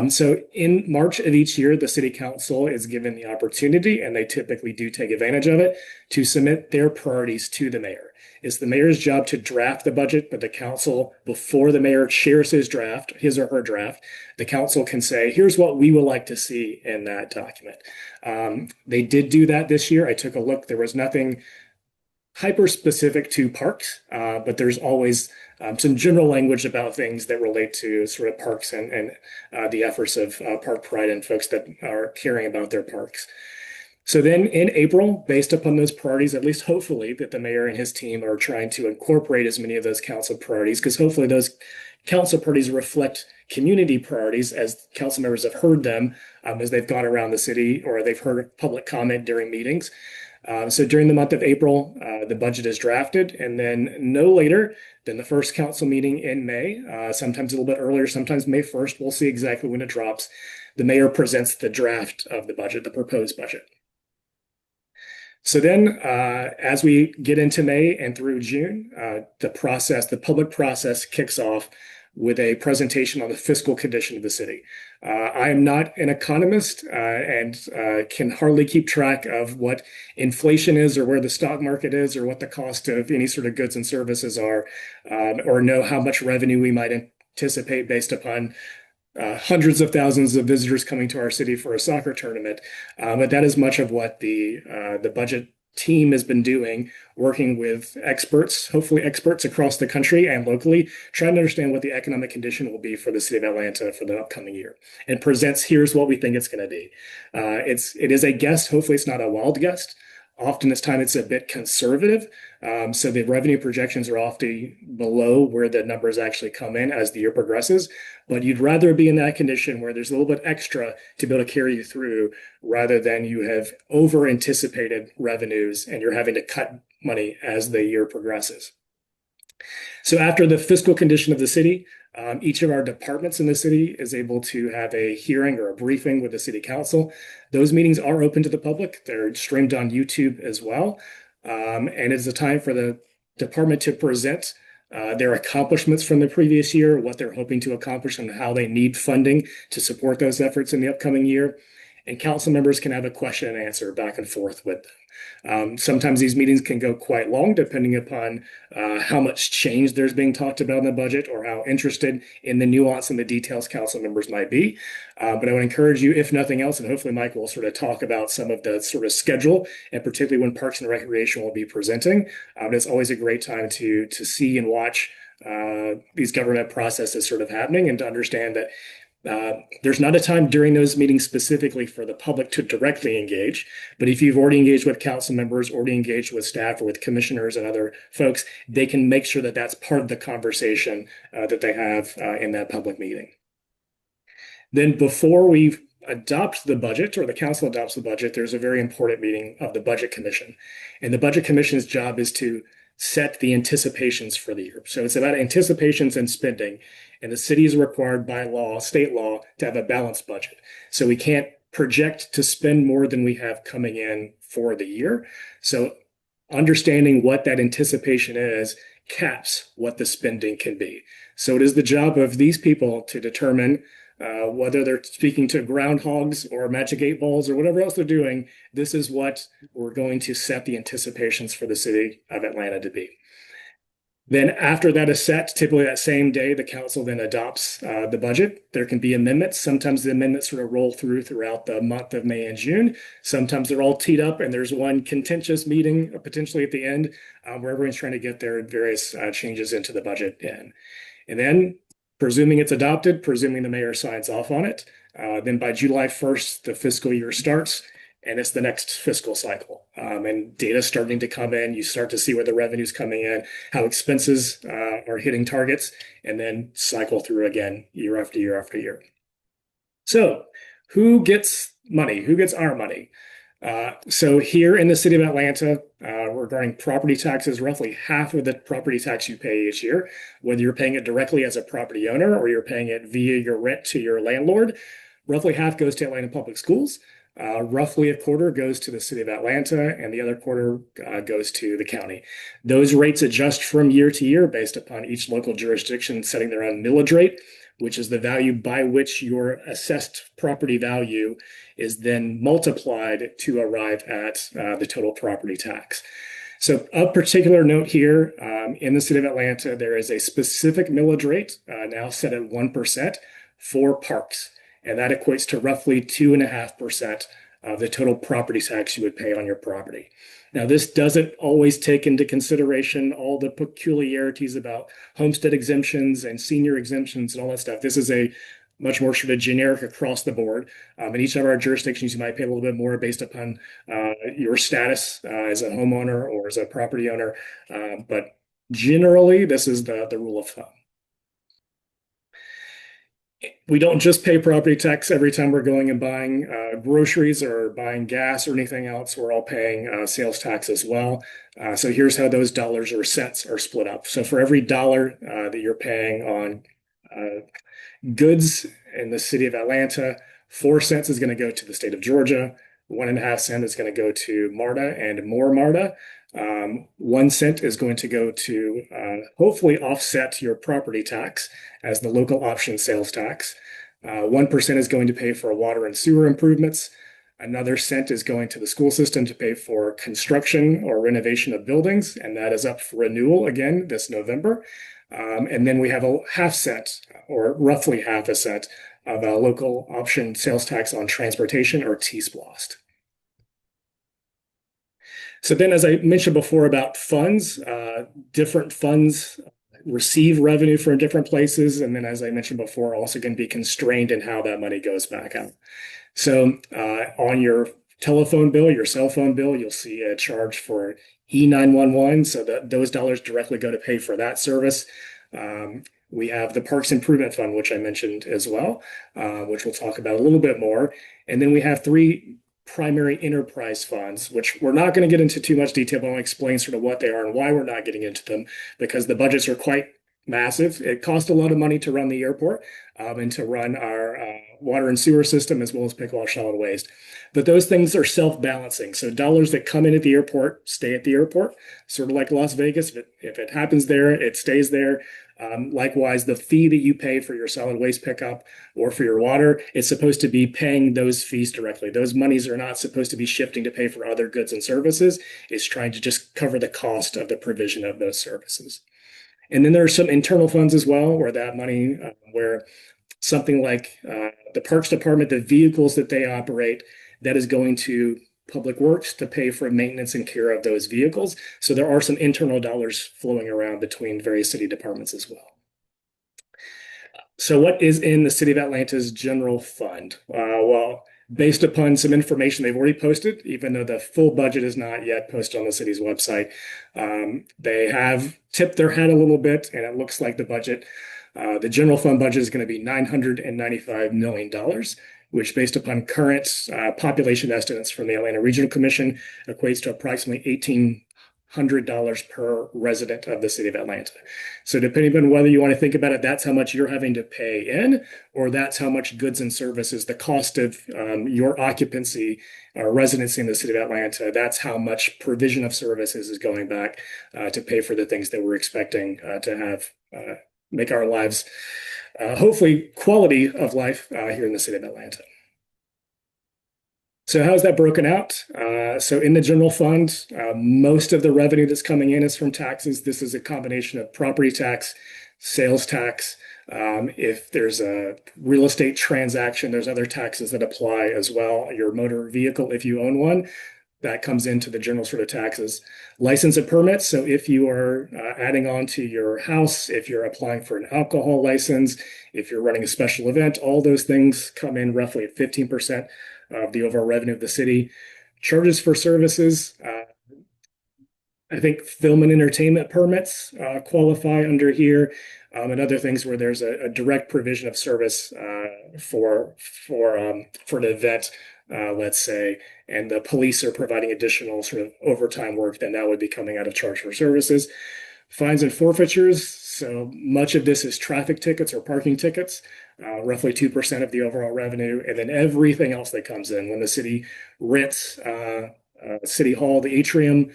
S5: So in March of each year, the city council is given the opportunity, and they typically do take advantage of it, to submit their priorities to the mayor. It's the mayor's job to draft the budget, but the council, before the mayor shares his or her draft, the council can say, here's what we would like to see in that document. They did do that this year. I took a look. There was nothing hyper specific to parks, but there's always some general language about things that relate to sort of parks and the efforts of Park Pride and folks that are caring about their parks. So then in April, based upon those priorities, at least hopefully that the mayor and his team are trying to incorporate as many of those council priorities, because hopefully those council priorities reflect community priorities as council members have heard them as they've gone around the city or they've heard public comment during meetings. So during the month of April, the budget is drafted, and then no later than the first council meeting in May, sometimes a little bit earlier, sometimes May 1st, we'll see exactly when it drops. The mayor presents the draft of the budget, the proposed budget. So then, as we get into May and through June, the public process kicks off with a presentation on the fiscal condition of the city. I am not an economist and can hardly keep track of what inflation is or where the stock market is or what the cost of any sort of goods and services are, or know how much revenue we might anticipate based upon hundreds of thousands of visitors coming to our city for a soccer tournament. But that is much of what the budget team has been doing, working with experts, hopefully experts across the country and locally, trying to understand what the economic condition will be for the city of Atlanta for the upcoming year, and presents here's what we think it's going to be. It is a guess. Hopefully, it's not a wild guess. Often this time it's a bit conservative. So the revenue projections are often below where the numbers actually come in as the year progresses. But you'd rather be in that condition where there's a little bit extra to be able to carry you through rather than you have over anticipated revenues and you're having to cut money as the year progresses. So after the fiscal condition of the city, each of our departments in the city is able to have a hearing or a briefing with the city council. Those meetings are open to the public. They're streamed on YouTube as well. And it's a time for the department to present their accomplishments from the previous year, what they're hoping to accomplish, and how they need funding to support those efforts in the upcoming year. And council members can have a question and answer back and forth with them. Sometimes these meetings can go quite long, depending upon how much change there's being talked about in the budget or how interested in the nuance and the details council members might be. But I would encourage you, if nothing else, and hopefully Mike will sort of talk about some of the sort of schedule, and particularly when Parks and Recreation will be presenting. It's always a great time to see and watch these government processes sort of happening and to understand that there's not a time during those meetings specifically for the public to directly engage, but if you've already engaged with council members, already engaged with staff or with commissioners and other folks, they can make sure that that's part of the conversation that they have in that public meeting. Then before we adopt the budget or the council adopts the budget, there's a very important meeting of the Budget Commission. And the Budget Commission's job is to set the anticipations for the year. So it's about anticipations and spending. And the city is required by law, state law, to have a balanced budget. So we can't project to spend more than we have coming in for the year. So understanding what that anticipation is caps what the spending can be. So it is the job of these people to determine whether they're speaking to groundhogs or magic 8 balls or whatever else they're doing. This is what we're going to set the anticipations for the city of Atlanta to be. Then after that is set, typically that same day, the council then adopts the budget. There can be amendments. Sometimes the amendments sort of roll throughout the month of May and June. Sometimes they're all teed up and there's one contentious meeting potentially at the end where everyone's trying to get their various changes into the budget in. And then presuming it's adopted, presuming the mayor signs off on it, then by July 1st, the fiscal year starts. And it's the next fiscal cycle. And data starting to come in. You start to see where the revenue's coming in, how expenses are hitting targets, and then cycle through again year after year after year. So who gets money? Who gets our money? So here in the city of Atlanta, regarding property taxes, roughly half of the property tax you pay each year, whether you're paying it directly as a property owner or you're paying it via your rent to your landlord, roughly half goes to Atlanta Public Schools. Roughly a quarter goes to the city of Atlanta, and the other quarter goes to the county. Those rates adjust from year to year based upon each local jurisdiction setting their own millage rate, which is the value by which your assessed property value is then multiplied to arrive at the total property tax. So of particular note here, in the city of Atlanta, there is a specific millage rate now set at 1% for parks. And that equates to roughly 2.5% of the total property tax you would pay on your property. Now, this doesn't always take into consideration all the peculiarities about homestead exemptions and senior exemptions and all that stuff. This is a much more sort of generic across the board. In each of our jurisdictions, you might pay a little bit more based upon your status as a homeowner or as a property owner. But generally, this is the rule of thumb. We don't just pay property tax every time we're going and buying groceries or buying gas or anything else. We're all paying sales tax as well. So here's how those dollars or cents are split up. So for every dollar that you're paying on goods in the city of Atlanta, 4 cents is going to go to the state of Georgia. 1.5 cents is going to go to MARTA and more MARTA. 1 cent is going to go to hopefully offset your property tax as the local option sales tax. 1% is going to pay for water and sewer improvements. Another cent is going to the school system to pay for construction or renovation of buildings, and that is up for renewal again this November. And then we have a half cent, or roughly half a cent, of a local option sales tax on transportation, or T-SPLOST. So then, as I mentioned before about funds, different funds receive revenue from different places. And then, as I mentioned before, also can be constrained in how that money goes back out. So on your telephone bill, your cell phone bill, you'll see a charge for E911. So that those dollars directly go to pay for that service. We have the Parks Improvement Fund, which I mentioned as well, which we'll talk about a little bit more. And then we have three primary enterprise funds, which we're not going to get into too much detail, but I'll explain sort of what they are and why we're not getting into them, because the budgets are quite massive. It costs a lot of money to run the airport and to run our water and sewer system, as well as pick wash solid waste. But those things are self-balancing. So dollars that come in at the airport stay at the airport, sort of like Las Vegas. If it happens there, it stays there. Likewise, the fee that you pay for your solid waste pickup or for your water is supposed to be paying those fees directly. Those monies are not supposed to be shifting to pay for other goods and services. It's trying to just cover the cost of the provision of those services. And then there are some internal funds as well, where that money, where something like the Parks Department, the vehicles that they operate, that is going to Public Works to pay for maintenance and care of those vehicles. So there are some internal dollars flowing around between various city departments as well. So what is in the City of Atlanta's general fund? Well, based upon some information they've already posted, even though the full budget is not yet posted on the city's website, they have tipped their hat a little bit, and it looks like the general fund budget is going to be $995 million, which, based upon current population estimates from the Atlanta Regional Commission, equates to approximately $1,800 per resident of the city of Atlanta. So depending on whether you want to think about it, that's how much you're having to pay in, or that's how much goods and services, the cost of your occupancy or residency in the city of Atlanta, that's how much provision of services is going back to pay for the things that we're expecting to have make our lives, hopefully quality of life here in the city of Atlanta. So how's that broken out? So in the general fund, most of the revenue that's coming in is from taxes. This is a combination of property tax, sales tax. If there's a real estate transaction, there's other taxes that apply as well. Your motor vehicle, if you own one, that comes into the general sort of taxes. License and permits. So if you are adding on to your house, if you're applying for an alcohol license, if you're running a special event, all those things come in roughly at 15% of the overall revenue of the city. Charges for services. I think film and entertainment permits qualify under here, and other things where there's a direct provision of service for an event, let's say, and the police are providing additional sort of overtime work, then that would be coming out of charge for services. Fines and forfeitures. So much of this is traffic tickets or parking tickets, roughly 2% of the overall revenue. And then everything else that comes in when the city rents City Hall, the atrium,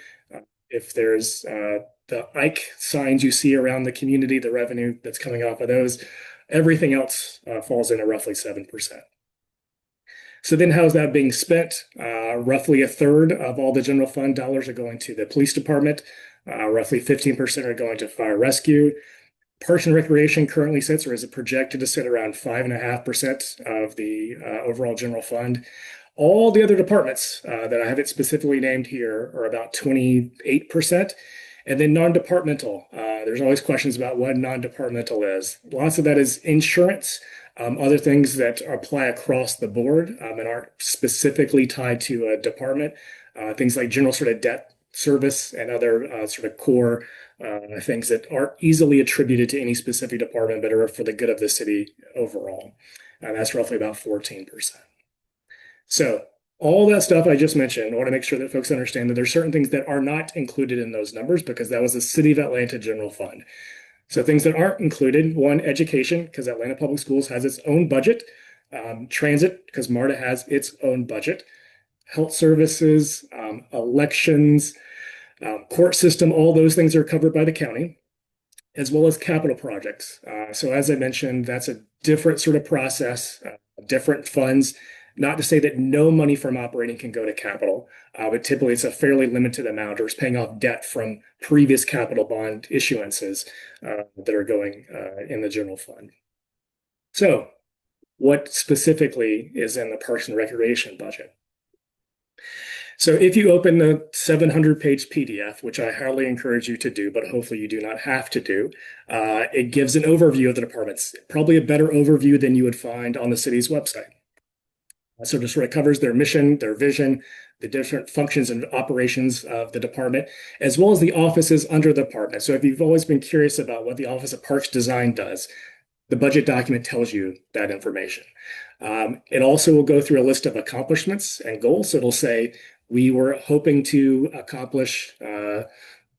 S5: if there's the Ike signs you see around the community, the revenue that's coming off of those, everything else falls in at roughly 7%. So then how's that being spent? Roughly a third of all the general fund dollars are going to the police department. Roughly 15% are going to fire rescue. Parks and Recreation currently sits, or is projected to sit, around 5.5% of the overall general fund. All the other departments that I haven't specifically named here are about 28%. And then non-departmental, there's always questions about what non-departmental is. Lots of that is insurance, other things that apply across the board and aren't specifically tied to a department. Things like general sort of debt service and other sort of core things that aren't easily attributed to any specific department, but are for the good of the city overall. And that's roughly about 14%. So all that stuff I just mentioned, I want to make sure that folks understand that there's certain things that are not included in those numbers because that was the City of Atlanta General Fund. So things that aren't included, one, education, because Atlanta Public Schools has its own budget. Transit, because MARTA has its own budget. Health services, elections, court system, all those things are covered by the county, as well as capital projects. So as I mentioned, that's a different sort of process, different funds. Not to say that no money from operating can go to capital, but typically it's a fairly limited amount, or it's paying off debt from previous capital bond issuances that are going in the general fund. So what specifically is in the Parks and Recreation budget? So if you open the 700-page PDF, which I highly encourage you to do, but hopefully you do not have to do, it gives an overview of the departments, probably a better overview than you would find on the city's website. So it sort of covers their mission, their vision, the different functions and operations of the department, as well as the offices under the department. So if you've always been curious about what the Office of Parks Design does, the budget document tells you that information. It also will go through a list of accomplishments and goals. So it'll say, we were hoping to accomplish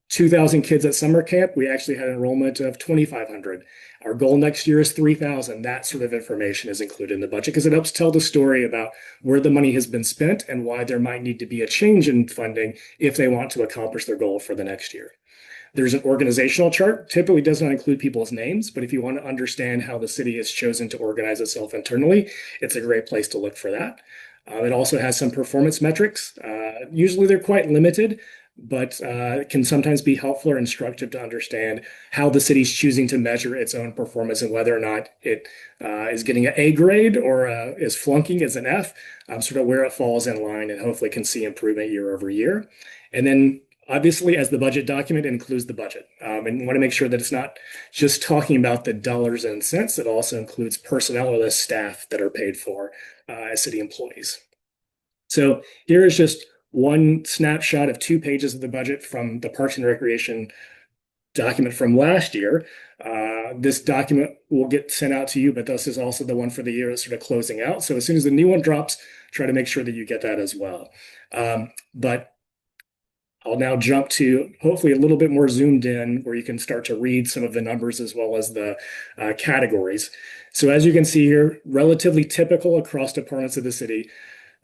S5: 2,000 kids at summer camp. We actually had an enrollment of 2,500. Our goal next year is 3,000. That sort of information is included in the budget because it helps tell the story about where the money has been spent and why there might need to be a change in funding if they want to accomplish their goal for the next year. There's an organizational chart. Typically does not include people's names, but if you want to understand how the city has chosen to organize itself internally, it's a great place to look for that. It also has some performance metrics. Usually they're quite limited, but it can sometimes be helpful or instructive to understand how the city's choosing to measure its own performance and whether or not it is getting an A grade or is flunking as an F, sort of where it falls in line and hopefully can see improvement year over year. And then obviously, as the budget document, it includes the budget. And want to make sure that it's not just talking about the dollars and cents. It also includes personnel or the staff that are paid for as city employees. So here is just one snapshot of 2 pages of the budget from the Parks and Recreation document from last year. This document will get sent out to you, but this is also the one for the year that's sort of closing out. So as soon as the new one drops, try to make sure that you get that as well. But I'll now jump to hopefully a little bit more zoomed in where you can start to read some of the numbers as well as the categories. So as you can see here, relatively typical across departments of the city,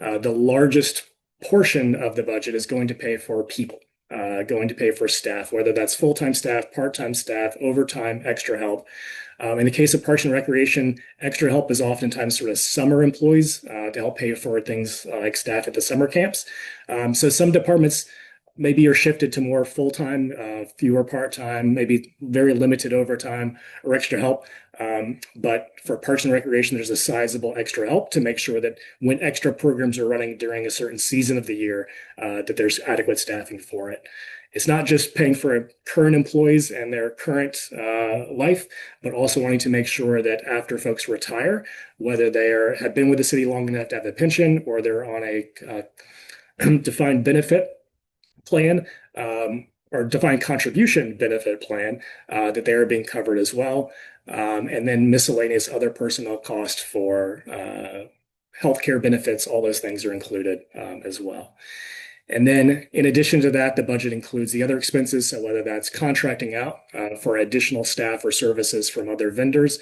S5: the largest portion of the budget is going to pay for people, going to pay for staff, whether that's full-time staff, part-time staff, overtime, extra help. In the case of Parks and Recreation, extra help is oftentimes sort of summer employees to help pay for things like staff at the summer camps. So some departments maybe you're shifted to more full-time, fewer part-time, maybe very limited overtime or extra help. But for Parks and Recreation, there's a sizable extra help to make sure that when extra programs are running during a certain season of the year, that there's adequate staffing for it. It's not just paying for current employees and their current life, but also wanting to make sure that after folks retire, whether they have been with the city long enough to have a pension or they're on a defined benefit plan or defined contribution benefit plan, that they are being covered as well. And then miscellaneous other personnel costs for healthcare benefits, all those things are included as well. And then in addition to that, the budget includes the other expenses. So whether that's contracting out for additional staff or services from other vendors,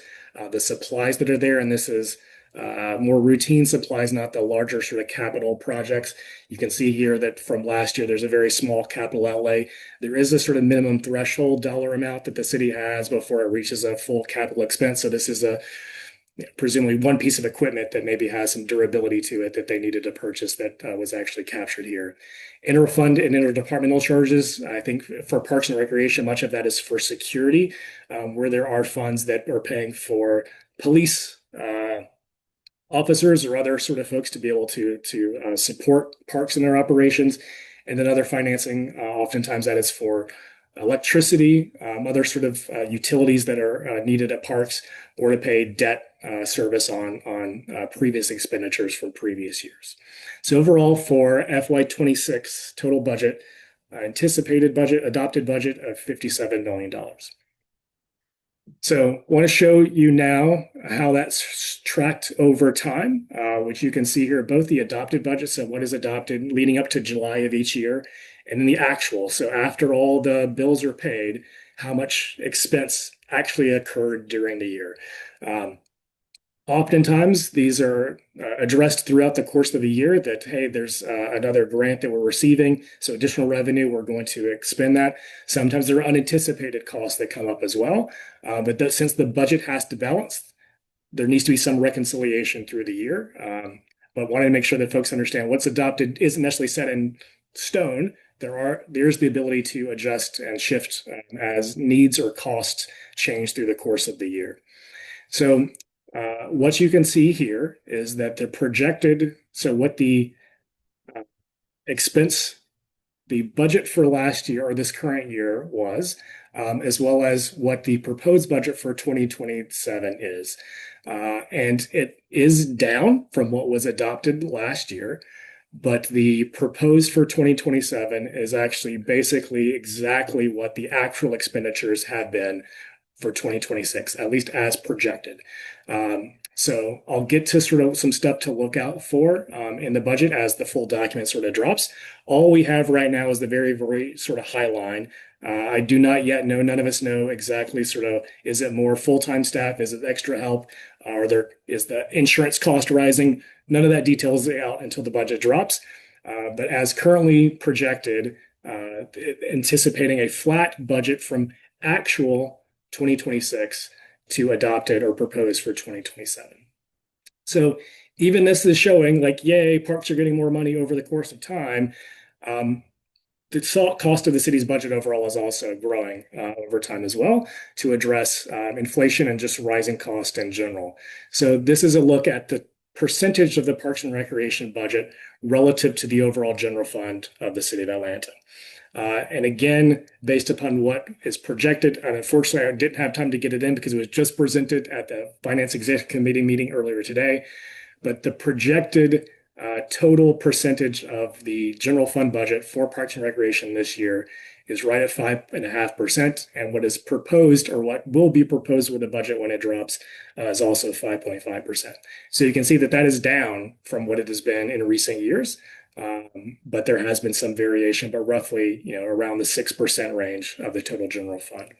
S5: the supplies that are there, and this is more routine supplies, not the larger sort of capital projects. You can see here that from last year, there's a very small capital outlay. There is a sort of minimum threshold dollar amount that the city has before it reaches a full capital expense. So this is presumably one piece of equipment that maybe has some durability to it that they needed to purchase that was actually captured here. Interfund and interdepartmental charges, I think for Parks and Recreation, much of that is for security, where there are funds that are paying for police officers or other sort of folks to be able to support parks in their operations. And then other financing, oftentimes that is for electricity, other sort of utilities that are needed at parks, or to pay debt service on previous expenditures from previous years. So overall for FY26 total budget, anticipated budget, adopted budget of $57 million. So I want to show you now how that's tracked over time, which you can see here, both the adopted budget, so what is adopted leading up to July of each year, and then the actual. So after all the bills are paid, how much expense actually occurred during the year. Oftentimes, these are addressed throughout the course of the year that, hey, there's another grant that we're receiving, so additional revenue, we're going to expend that. Sometimes there are unanticipated costs that come up as well. But since the budget has to balance, there needs to be some reconciliation through the year. But wanting to make sure that folks understand what's adopted isn't necessarily set in stone. There's the ability to adjust and shift as needs or costs change through the course of the year. So what you can see here is that the projected, so what the expense, the budget for last year or this current year was, as well as what the proposed budget for 2027 is. And it is down from what was adopted last year, but the proposed for 2027 is actually basically exactly what the actual expenditures have been for 2026, at least as projected. So I'll get to sort of some stuff to look out for in the budget as the full document sort of drops. All we have right now is the very, very sort of high line. I do not yet know, none of us know exactly sort of, is it more full-time staff? Is it extra help? Is the insurance cost rising? None of that details out until the budget drops. But as currently projected, anticipating a flat budget from actual 2026 to adopted or proposed for 2027. So even this is showing like, yay, parks are getting more money over the course of time. The cost of the city's budget overall is also growing over time as well to address inflation and just rising cost in general. So this is a look at the percentage of the Parks and Recreation budget relative to the overall general fund of the city of Atlanta. And again, based upon what is projected, and unfortunately, I didn't have time to get it in because it was just presented at the Finance Executive Committee meeting earlier today. But the projected total percentage of the general fund budget for Parks and Recreation this year is right at 5.5%. And what is proposed, or what will be proposed with the budget when it drops, is also 5.5%. So you can see that that is down from what it has been in recent years. But there has been some variation, but roughly, around the 6% range of the total general fund.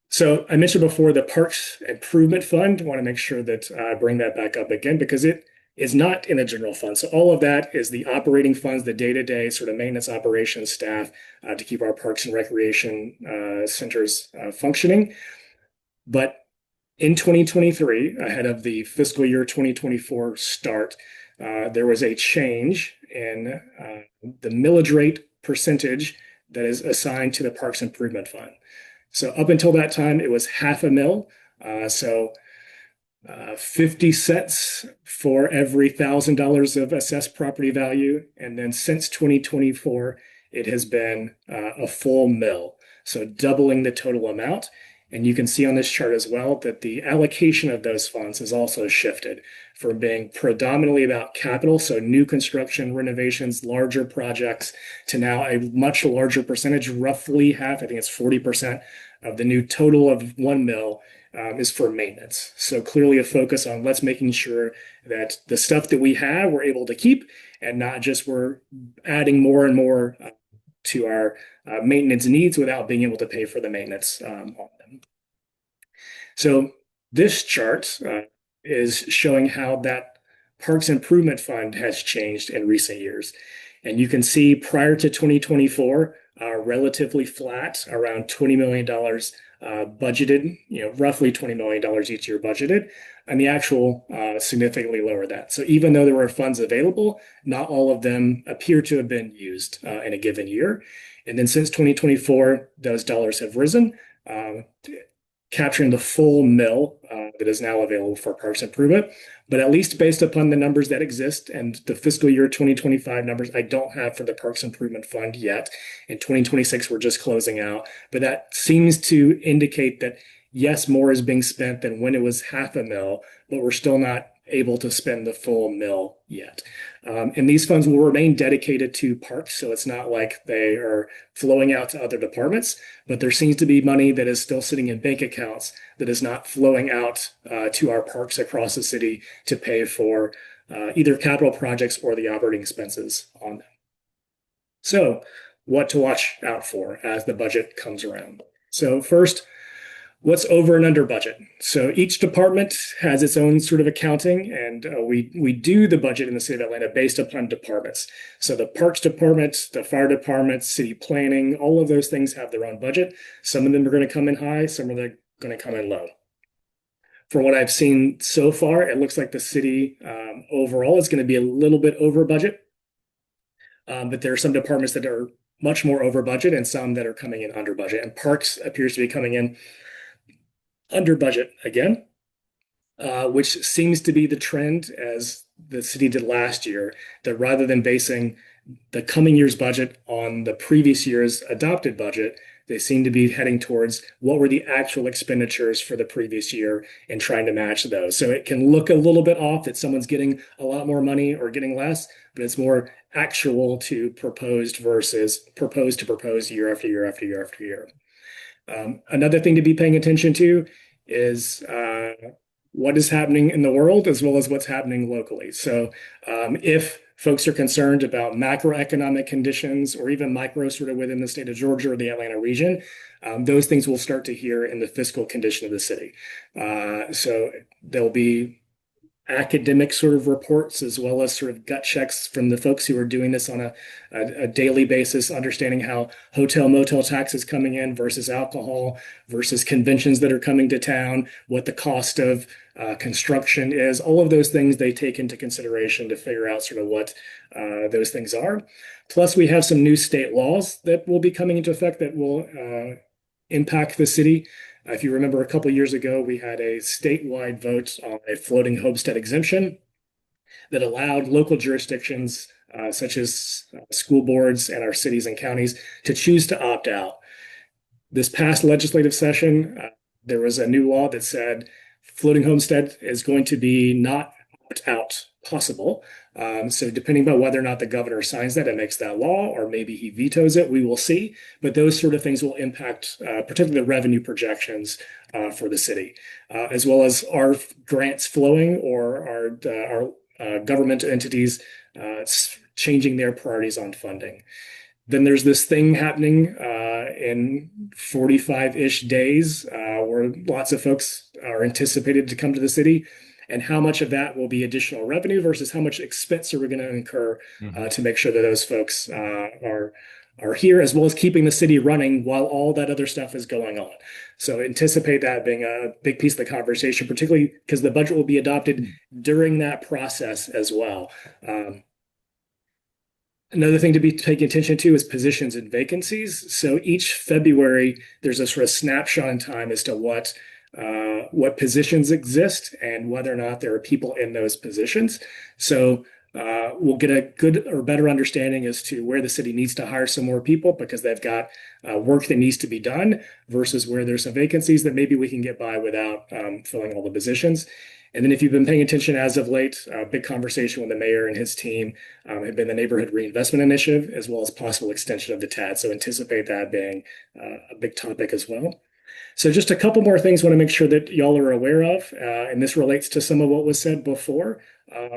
S5: So I mentioned before the Parks Improvement Fund. I want to make sure that I bring that back up again because it is not in the general fund. So all of that is the operating funds, the day-to-day sort of maintenance operations staff to keep our parks and recreation centers functioning. But in 2023, ahead of the fiscal year 2024 start, there was a change in the millage rate percentage that is assigned to the Parks Improvement Fund. So up until that time, it was half a mil. So 50 cents for every $1,000 of assessed property value. And then since 2024, it has been a full mil. So doubling the total amount. And you can see on this chart as well that the allocation of those funds has also shifted from being predominantly about capital, so new construction, renovations, larger projects, to now a much larger percentage, roughly half, I think it's 40% of the new total of 1 mil is for maintenance. So clearly a focus on let's making sure that the stuff that we have, we're able to keep, and not just we're adding more and more to our maintenance needs without being able to pay for the maintenance on them. So this chart is showing how that Parks Improvement Fund has changed in recent years. And you can see prior to 2024, relatively flat, around $20 million budgeted, roughly $20 million each year budgeted, and the actual significantly lower that. So even though there were funds available, not all of them appear to have been used in a given year. And then since 2024, those dollars have risen, capturing the full mill that is now available for Parks Improvement. But at least based upon the numbers that exist and the fiscal year 2025 numbers, I don't have for the Parks Improvement Fund yet. In 2026, we're just closing out. But that seems to indicate that, yes, more is being spent than when it was half a mil, but we're still not able to spend the full mill yet. And these funds will remain dedicated to parks, so it's not like they are flowing out to other departments, but there seems to be money that is still sitting in bank accounts that is not flowing out to our parks across the city to pay for either capital projects or the operating expenses on them. So, what to watch out for as the budget comes around. So, first, what's over and under budget. So each department has its own sort of accounting, and we do the budget in the city of Atlanta based upon departments. So the Parks Department, the Fire Department, City Planning, all of those things have their own budget. Some of them are going to come in high, some are going to come in low. For what I've seen so far, it looks like the city overall is going to be a little bit over budget, but there are some departments that are much more over budget and some that are coming in under budget. And Parks appears to be coming in under budget again, which seems to be the trend as the city did last year, that rather than basing the coming year's budget on the previous year's adopted budget, they seem to be heading towards what were the actual expenditures for the previous year and trying to match those. So it can look a little bit off that someone's getting a lot more money or getting less, but it's more actual to proposed versus proposed to proposed year after year after year after year. Another thing to be paying attention to is what is happening in the world as well as what's happening locally. So if folks are concerned about macroeconomic conditions or even micro sort of within the state of Georgia or the Atlanta region, those things we'll start to hear in the fiscal condition of the city. So there'll be academic sort of reports as well as sort of gut checks from the folks who are doing this on a daily basis, understanding how hotel motel tax is coming in versus alcohol versus conventions that are coming to town, what the cost of construction is, all of those things they take into consideration to figure out sort of what those things are. Plus, we have some new state laws that will be coming into effect that will impact the city. If you remember, a couple of years ago, we had a statewide vote on a floating homestead exemption that allowed local jurisdictions, such as school boards and our cities and counties, to choose to opt out. This past legislative session, there was a new law that said floating homestead is going to be not opt-out possible. So depending on whether or not the governor signs that and makes that law, or maybe he vetoes it, we will see. But those sort of things will impact particularly the revenue projections for the city, as well as our grants flowing or our government entities changing their priorities on funding. Then there's this thing happening in 45-ish days where lots of folks are anticipated to come to the city. And how much of that will be additional revenue versus how much expense are we going to incur to make sure that those folks are here, as well as keeping the city running while all that other stuff is going on. So anticipate that being a big piece of the conversation, particularly because the budget will be adopted during that process as well. Another thing to be taking attention to is positions and vacancies. So each February, there's a sort of snapshot in time as to what positions exist and whether or not there are people in those positions. So we'll get a good or better understanding as to where the city needs to hire some more people because they've got work that needs to be done versus where there's some vacancies that maybe we can get by without filling all the positions. And then if you've been paying attention as of late, a big conversation with the mayor and his team have been the Neighborhood Reinvestment Initiative, as well as possible extension of the TAD. So anticipate that being a big topic as well. So just a couple more things I want to make sure that y'all are aware of, and this relates to some of what was said before.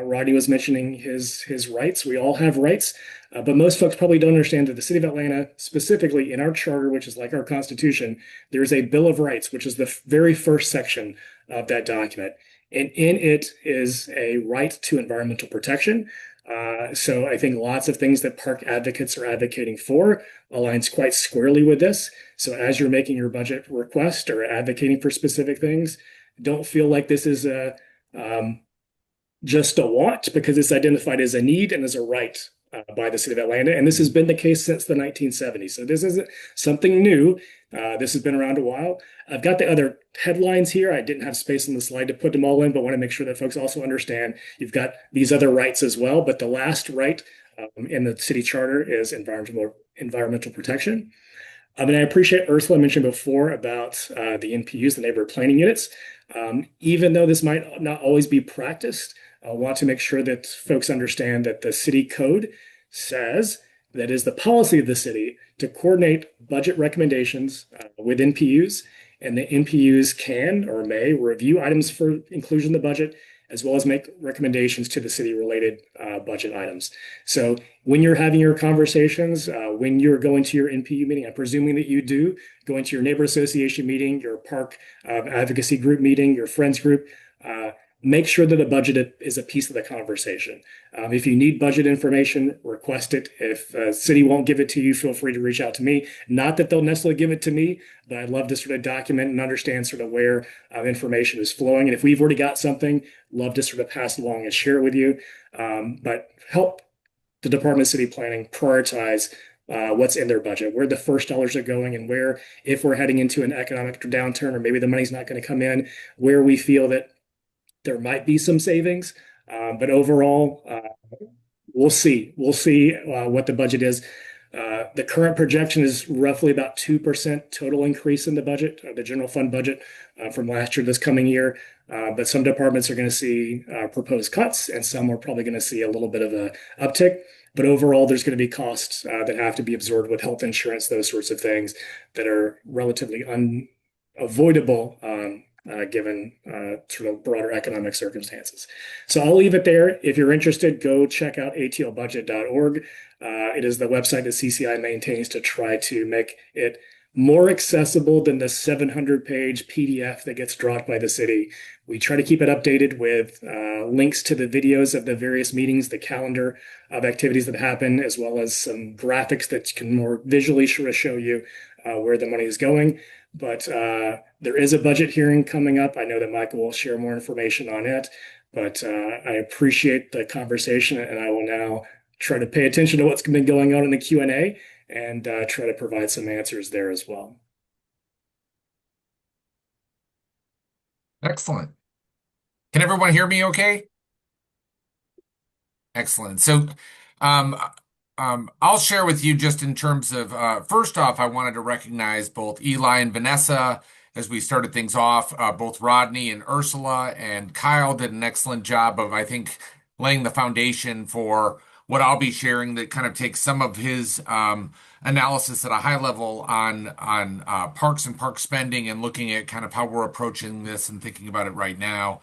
S5: Rodney was mentioning his rights. We all have rights, but most folks probably don't understand that the city of Atlanta, specifically in our charter, which is like our Constitution, there's a Bill of Rights, which is the very first section of that document. And in it is a right to environmental protection. So I think lots of things that park advocates are advocating for aligns quite squarely with this. So as you're making your budget request or advocating for specific things, don't feel like this is just a want, because it's identified as a need and as a right by the city of Atlanta. And this has been the case since the 1970s. So this isn't something new. This has been around a while. I've got the other headlines here. I didn't have space on the slide to put them all in, but want to make sure that folks also understand you've got these other rights as well. But the last right in the city charter is environmental protection. I appreciate Ursula mentioned before about the NPUs, the neighborhood planning units. Even though this might not always be practiced, I want to make sure that folks understand that the city code says that is the policy of the city to coordinate budget recommendations with NPUs, and the NPUs can or may review items for inclusion in the budget, as well as make recommendations to the city related budget items. So when you're having your conversations, when you're going to your NPU meeting, I'm presuming that you do, going to your neighbor association meeting, your park advocacy group meeting, your friends group, make sure that the budget is a piece of the conversation. If you need budget information, request it. If the city won't give it to you, feel free to reach out to me. Not that they'll necessarily give it to me, but I'd love to sort of document and understand sort of where information is flowing. And if we've already got something, love to sort of pass along and share it with you. But help the Department of City Planning prioritize what's in their budget, where the first dollars are going, and where, if we're heading into an economic downturn or maybe the money's not going to come in, where we feel that there might be some savings. But overall, we'll see. We'll see what the budget is. The current projection is roughly about 2% total increase in the budget, the general fund budget from last year, this coming year. But some departments are going to see proposed cuts, and some are probably going to see a little bit of a uptick. But overall, there's going to be costs that have to be absorbed with health insurance, those sorts of things that are relatively unavoidable given sort of broader economic circumstances. So I'll leave it there. If you're interested, go check out atlbudget.org. It is the website that CCI maintains to try to make it more accessible than the 700-page PDF that gets dropped by the city. We try to keep it updated with links to the videos of the various meetings, the calendar of activities that happen, as well as some graphics that can more visually sort of show you where the money is going. But there is a budget hearing coming up. I know that Michael will share more information on it, but I appreciate the conversation, and I will now try to pay attention to what's been going on in the Q&A and try to provide some answers there as well.
S6: Excellent. Can everyone hear me okay? Excellent. So I'll share with you just in terms of, first off, I wanted to recognize both Eli and Vanessa as we started things off. Both Rodney and Ursula and Kyle did an excellent job of, I think, laying the foundation for what I'll be sharing that kind of takes some of his analysis at a high level on parks and park spending and looking at kind of how we're approaching this and thinking about it right now.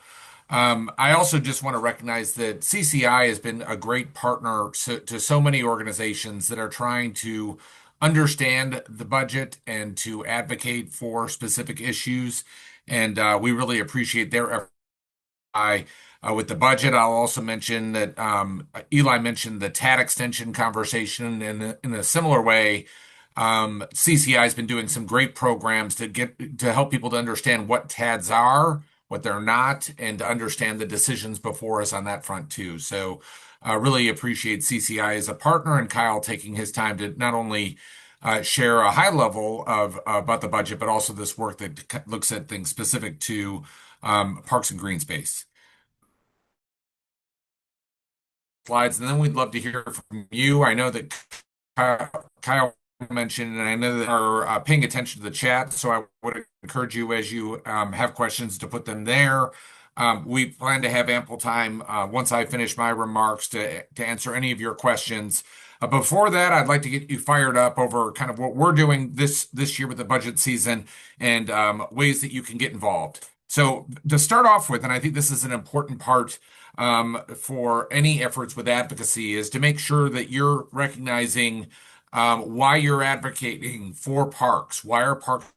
S6: I also just want to recognize that CCI has been a great partner to so many organizations that are trying to understand the budget and to advocate for specific issues. And we really appreciate their effort. With the budget, I'll also mention that Eli mentioned the TAD extension conversation, and in a similar way, CCI has been doing some great programs to help people to understand what TADs are, what they're not, and to understand the decisions before us on that front too. So I really appreciate CCI as a partner and Kyle taking his time to not only share a high level of about the budget, but also this work that looks at things specific to parks and green space. Slides, and then we'd love to hear from you. I know that Kyle mentioned, and I know that are paying attention to the chat, so I would encourage you as you have questions to put them there. We plan to have ample time once I finish my remarks to answer any of your questions. Before that, I'd like to get you fired up over kind of what we're doing this year with the budget season and ways that you can get involved. So to start off with, and I think this is an important part for any efforts with advocacy, is to make sure that you're recognizing why you're advocating for parks. Why are parks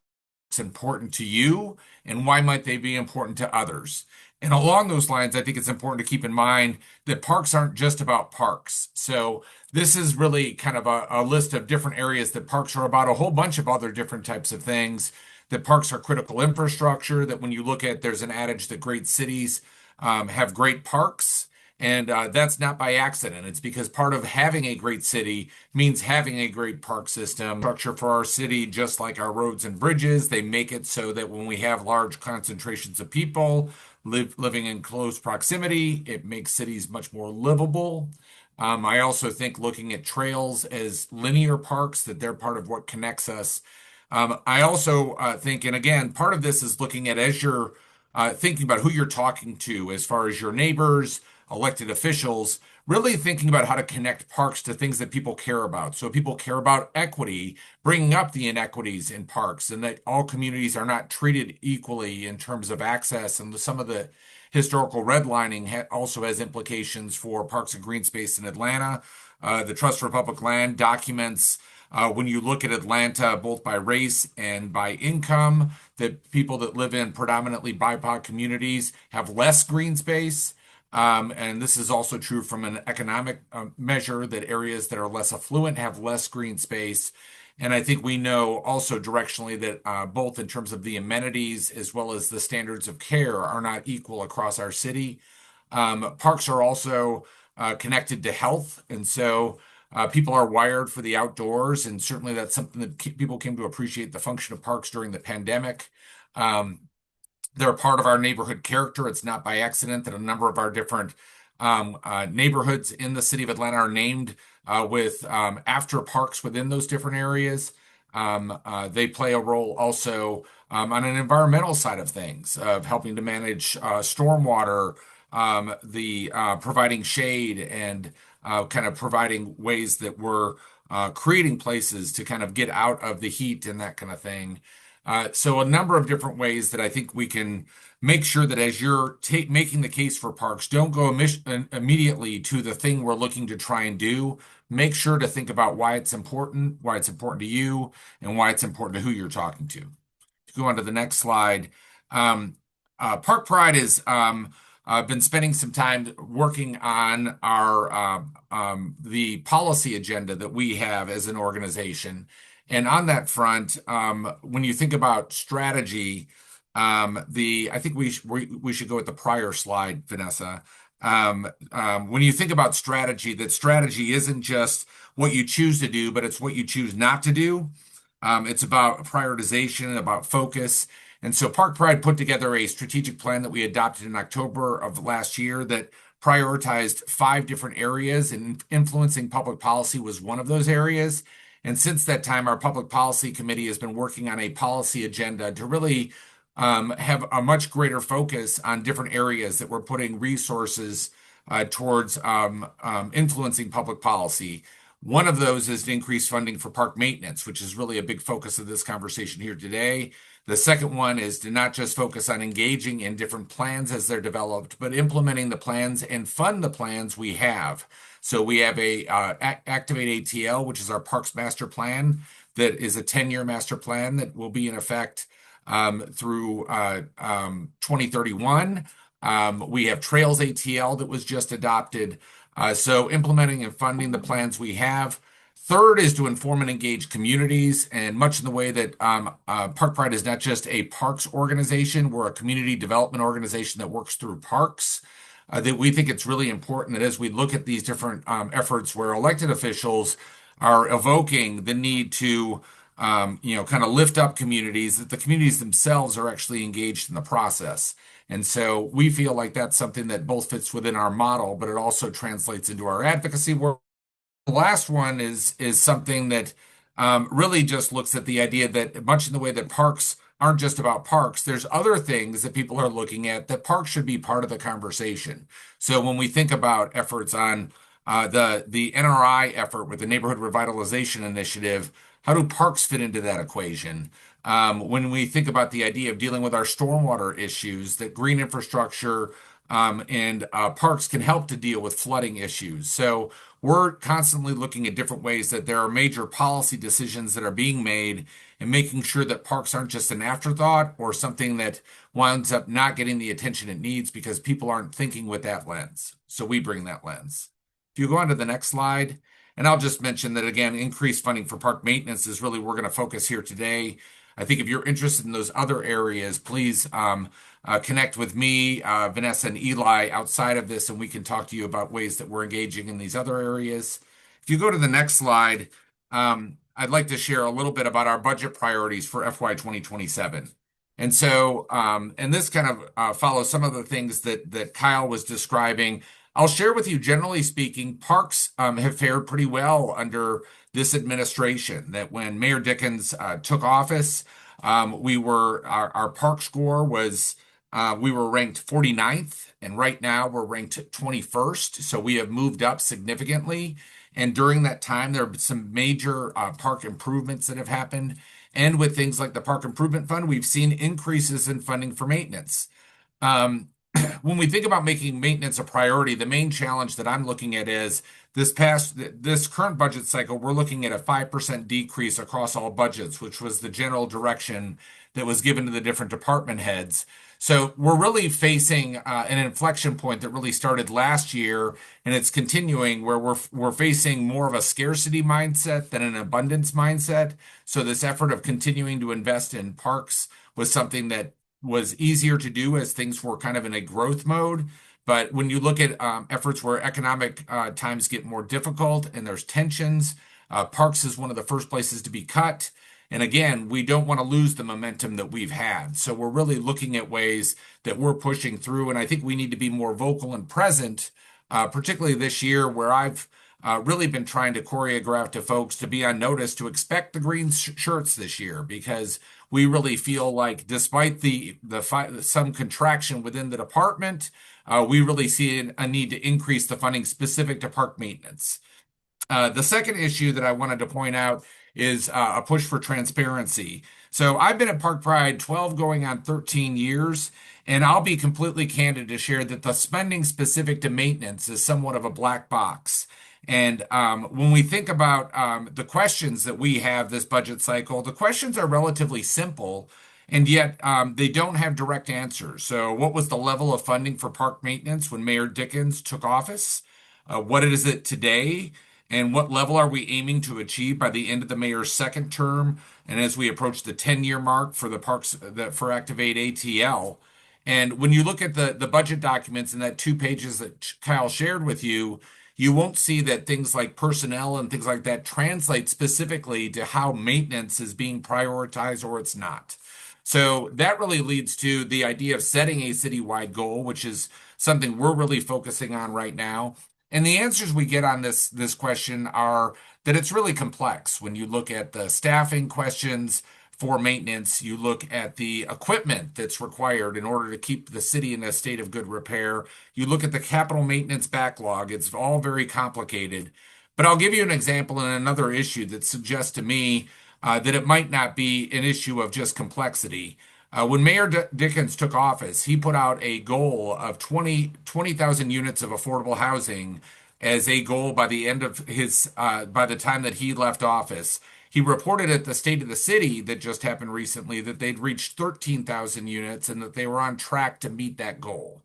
S6: important to you, and why might they be important to others? And along those lines, I think it's important to keep in mind that parks aren't just about parks. So this is really kind of a list of different areas that parks are about, a whole bunch of other different types of things, that parks are critical infrastructure, that when you look at, there's an adage that great cities have great parks. And that's not by accident. It's because part of having a great city means having a great park system. Structure for our city, just like our roads and bridges, they make it so that when we have large concentrations of people living in close proximity, it makes cities much more livable. I also think looking at trails as linear parks, that they're part of what connects us. I also think, and again, part of this is looking at as you're thinking about who you're talking to as far as your neighbors, elected officials, really thinking about how to connect parks to things that people care about. So people care about equity, bringing up the inequities in parks, and that all communities are not treated equally in terms of access. And some of the historical redlining also has implications for parks and green space in Atlanta. The Trust for Public Land documents when you look at Atlanta, both by race and by income, that people that live in predominantly BIPOC communities have less green space. And this is also true from an economic measure that areas that are less affluent have less green space. And I think we know also directionally that both in terms of the amenities as well as the standards of care are not equal across our city. Parks are also connected to health. And so people are wired for the outdoors. And certainly that's something that people came to appreciate the function of parks during the pandemic. Um, they're part of our neighborhood character. It's not by accident that a number of our different neighborhoods in the city of Atlanta are named with after parks within those different areas. They play a role also on an environmental side of things, of helping to manage stormwater, the providing shade, and kind of providing ways that we're creating places to kind of get out of the heat and that kind of thing. So a number of different ways that I think we can make sure that as you're making the case for parks, don't go immediately to the thing we're looking to try and do. Make sure to think about why it's important to you, and why it's important to who you're talking to. To go on to the next slide, Park Pride has been spending some time working on our the policy agenda that we have as an organization. And on that front, when you think about strategy, I think we should go with the prior slide, Vanessa. When you think about strategy, that strategy isn't just what you choose to do, but it's what you choose not to do. It's about prioritization, about focus. And so Park Pride put together a strategic plan that we adopted in October of last year that prioritized 5 different areas, and influencing public policy was one of those areas. And since that time, our public policy committee has been working on a policy agenda to really have a much greater focus on different areas that we're putting resources towards influencing public policy. One of those is to increase funding for park maintenance, which is really a big focus of this conversation here today. The second one is to not just focus on engaging in different plans as they're developed, but implementing the plans and fund the plans we have. So we have a ActivateATL, which is our Parks Master Plan, that is a 10-year master plan that will be in effect through 2031. We have Trails ATL that was just adopted. So implementing and funding the plans we have. Third is to inform and engage communities, and much in the way that Park Pride is not just a parks organization, we're a community development organization that works through parks. That we think it's really important that as we look at these different efforts where elected officials are evoking the need to, kind of lift up communities, that the communities themselves are actually engaged in the process. And so we feel like that's something that both fits within our model, but it also translates into our advocacy work. The last one is something that really just looks at the idea that much in the way that parks aren't just about parks, there's other things that people are looking at that parks should be part of the conversation. So when we think about efforts on the NRI effort with the Neighborhood Revitalization Initiative, how do parks fit into that equation? When we think about the idea of dealing with our stormwater issues, that green infrastructure and parks can help to deal with flooding issues. So we're constantly looking at different ways that there are major policy decisions that are being made, and making sure that parks aren't just an afterthought or something that winds up not getting the attention it needs because people aren't thinking with that lens. So we bring that lens. If you go on to the next slide, and I'll just mention that again, increased funding for park maintenance is really we're going to focus here today. I think if you're interested in those other areas, please connect with me, Vanessa, and Eli outside of this, and we can talk to you about ways that we're engaging in these other areas. If you go to the next slide, I'd like to share a little bit about our budget priorities for FY 2027. And so, and this kind of follows some of the things that Kyle was describing. I'll share with you, generally speaking, parks have fared pretty well under this administration. That when Mayor Dickens took office, our park score was We were ranked 49th, and right now we're ranked 21st. So we have moved up significantly. And during that time, there have been some major park improvements that have happened. And with things like the Park Improvement Fund, we've seen increases in funding for maintenance. Um, when we think about making maintenance a priority, the main challenge that I'm looking at is this current budget cycle, we're looking at a 5% decrease across all budgets, which was the general direction that was given to the different department heads. So we're really facing an inflection point that really started last year, and it's continuing where we're facing more of a scarcity mindset than an abundance mindset. So this effort of continuing to invest in parks was something that was easier to do as things were kind of in a growth mode. But when you look at efforts where economic times get more difficult and there's tensions, parks is one of the first places to be cut. And again, we don't want to lose the momentum that we've had. So we're really looking at ways that we're pushing through. And I think we need to be more vocal and present, particularly this year where I've really been trying to choreograph to folks to be on notice to expect the green shirts this year because we really feel like despite some contraction within the department, we really see a need to increase the funding specific to park maintenance. The second issue that I wanted to point out is a push for transparency. So I've been at Park Pride 12 going on 13 years, and I'll be completely candid to share that the spending specific to maintenance is somewhat of a black box. And when we think about the questions that we have this budget cycle, the questions are relatively simple, and yet they don't have direct answers. So, what was the level of funding for park maintenance when Mayor Dickens took office? What is it today? And what level are we aiming to achieve by the end of the mayor's second term? And as we approach the 10-year mark for the parks for Activate ATL. And when you look at the budget documents in that 2 pages that Kyle shared with you, you won't see that things like personnel and things like that translate specifically to how maintenance is being prioritized or it's not. So that really leads to the idea of setting a citywide goal, which is something we're really focusing on right now. And the answers we get on this question are that it's really complex. When you look at the staffing questions for maintenance, you look at the equipment that's required in order to keep the city in a state of good repair. You look at the capital maintenance backlog. It's all very complicated. But I'll give you an example in another issue that suggests to me that it might not be an issue of just complexity. When Mayor Dickens took office, he put out a goal of 20,000 units of affordable housing as a goal by the end of by the time that he left office. He reported at the State of the City that just happened recently that they'd reached 13,000 units and that they were on track to meet that goal.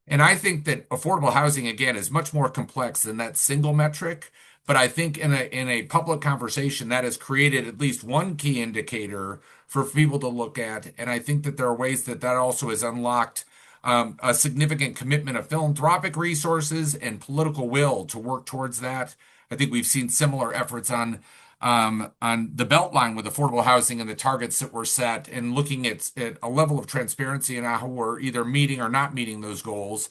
S6: And I think that affordable housing, again, is much more complex than that single metric. But I think in a public conversation that has created at least one key indicator for people to look at. And I think that there are ways that also has unlocked a significant commitment of philanthropic resources and political will to work towards that. I think we've seen similar efforts on the Beltline with affordable housing and the targets that were set, and looking at a level of transparency in how we're either meeting or not meeting those goals.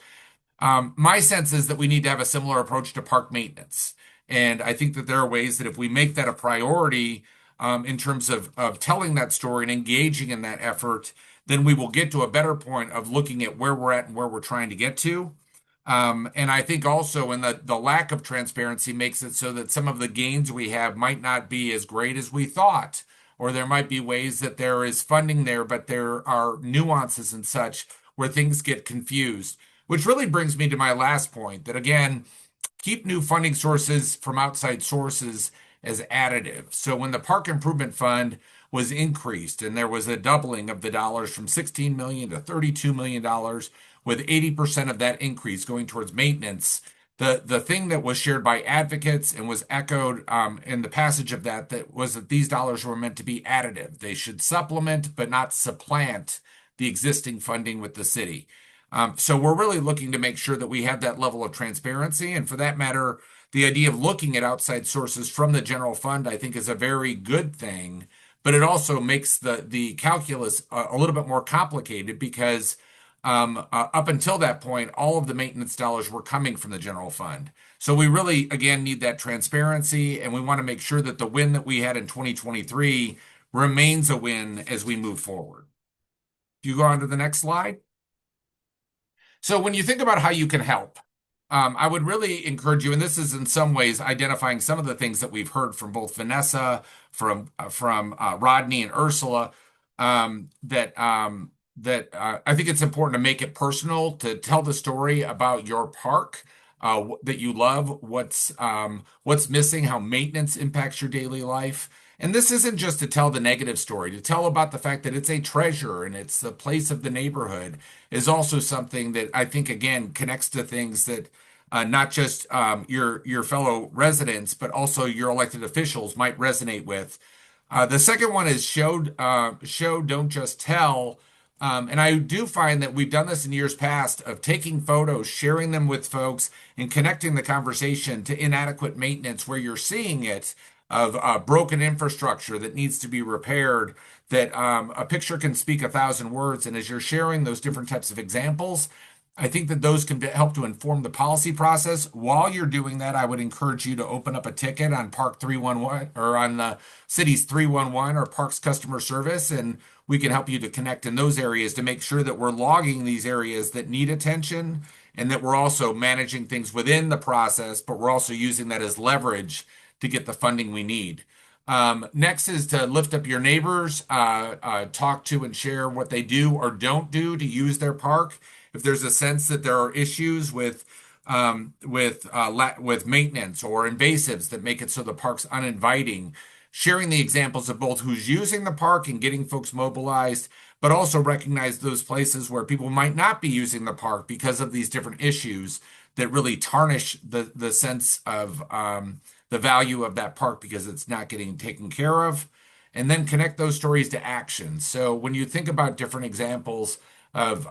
S6: My sense is that we need to have a similar approach to park maintenance. And I think that there are ways that if we make that a priority in terms of telling that story and engaging in that effort, then we will get to a better point of looking at where we're at and where we're trying to get to. And I think also in the lack of transparency makes it so that some of the gains we have might not be as great as we thought, or there might be ways that there is funding there, but there are nuances and such where things get confused, which really brings me to my last point that again, keep new funding sources from outside sources as additive. So when the Park Improvement Fund was increased and there was a doubling of the dollars from $16 million to $32 million, with 80% of that increase going towards maintenance, the thing that was shared by advocates and was echoed in the passage of that was that these dollars were meant to be additive. They should supplement but not supplant the existing funding with the city. So we're really looking to make sure that we have that level of transparency. And for that matter, the idea of looking at outside sources from the general fund, I think, is a very good thing. But it also makes the calculus a little bit more complicated because up until that point, all of the maintenance dollars were coming from the general fund. So we really, again, need that transparency. And we want to make sure that the win that we had in 2023 remains a win as we move forward. If you go on to the next slide. So when you think about how you can help, I would really encourage you, and this is in some ways identifying some of the things that we've heard from both Vanessa, from Rodney and Ursula, that I think it's important to make it personal, to tell the story about your park that you love, what's missing, how maintenance impacts your daily life. And this isn't just to tell the negative story, to tell about the fact that it's a treasure and it's the place of the neighborhood is also something that I think again connects to things that not just your fellow residents, but also your elected officials might resonate with. The second one is show, don't just tell. And I do find that we've done this in years past of taking photos, sharing them with folks, and connecting the conversation to inadequate maintenance where you're seeing it of broken infrastructure that needs to be repaired. That a picture can speak 1,000 words. And as you're sharing those different types of examples, I think that those can help to inform the policy process. While you're doing that, I would encourage you to open up a ticket on Park 311 or on the city's 311 or Parks customer service, and we can help you to connect in those areas to make sure that we're logging these areas that need attention and that we're also managing things within the process, but we're also using that as leverage to get the funding we need. Next is to lift up your neighbors, talk to and share what they do or don't do to use their park. If there's a sense that there are issues with maintenance or invasives that make it so the park's uninviting, sharing the examples of both who's using the park and getting folks mobilized, but also recognize those places where people might not be using the park because of these different issues that really tarnish the sense of the value of that park because it's not getting taken care of. And then connect those stories to action. So when you think about different examples of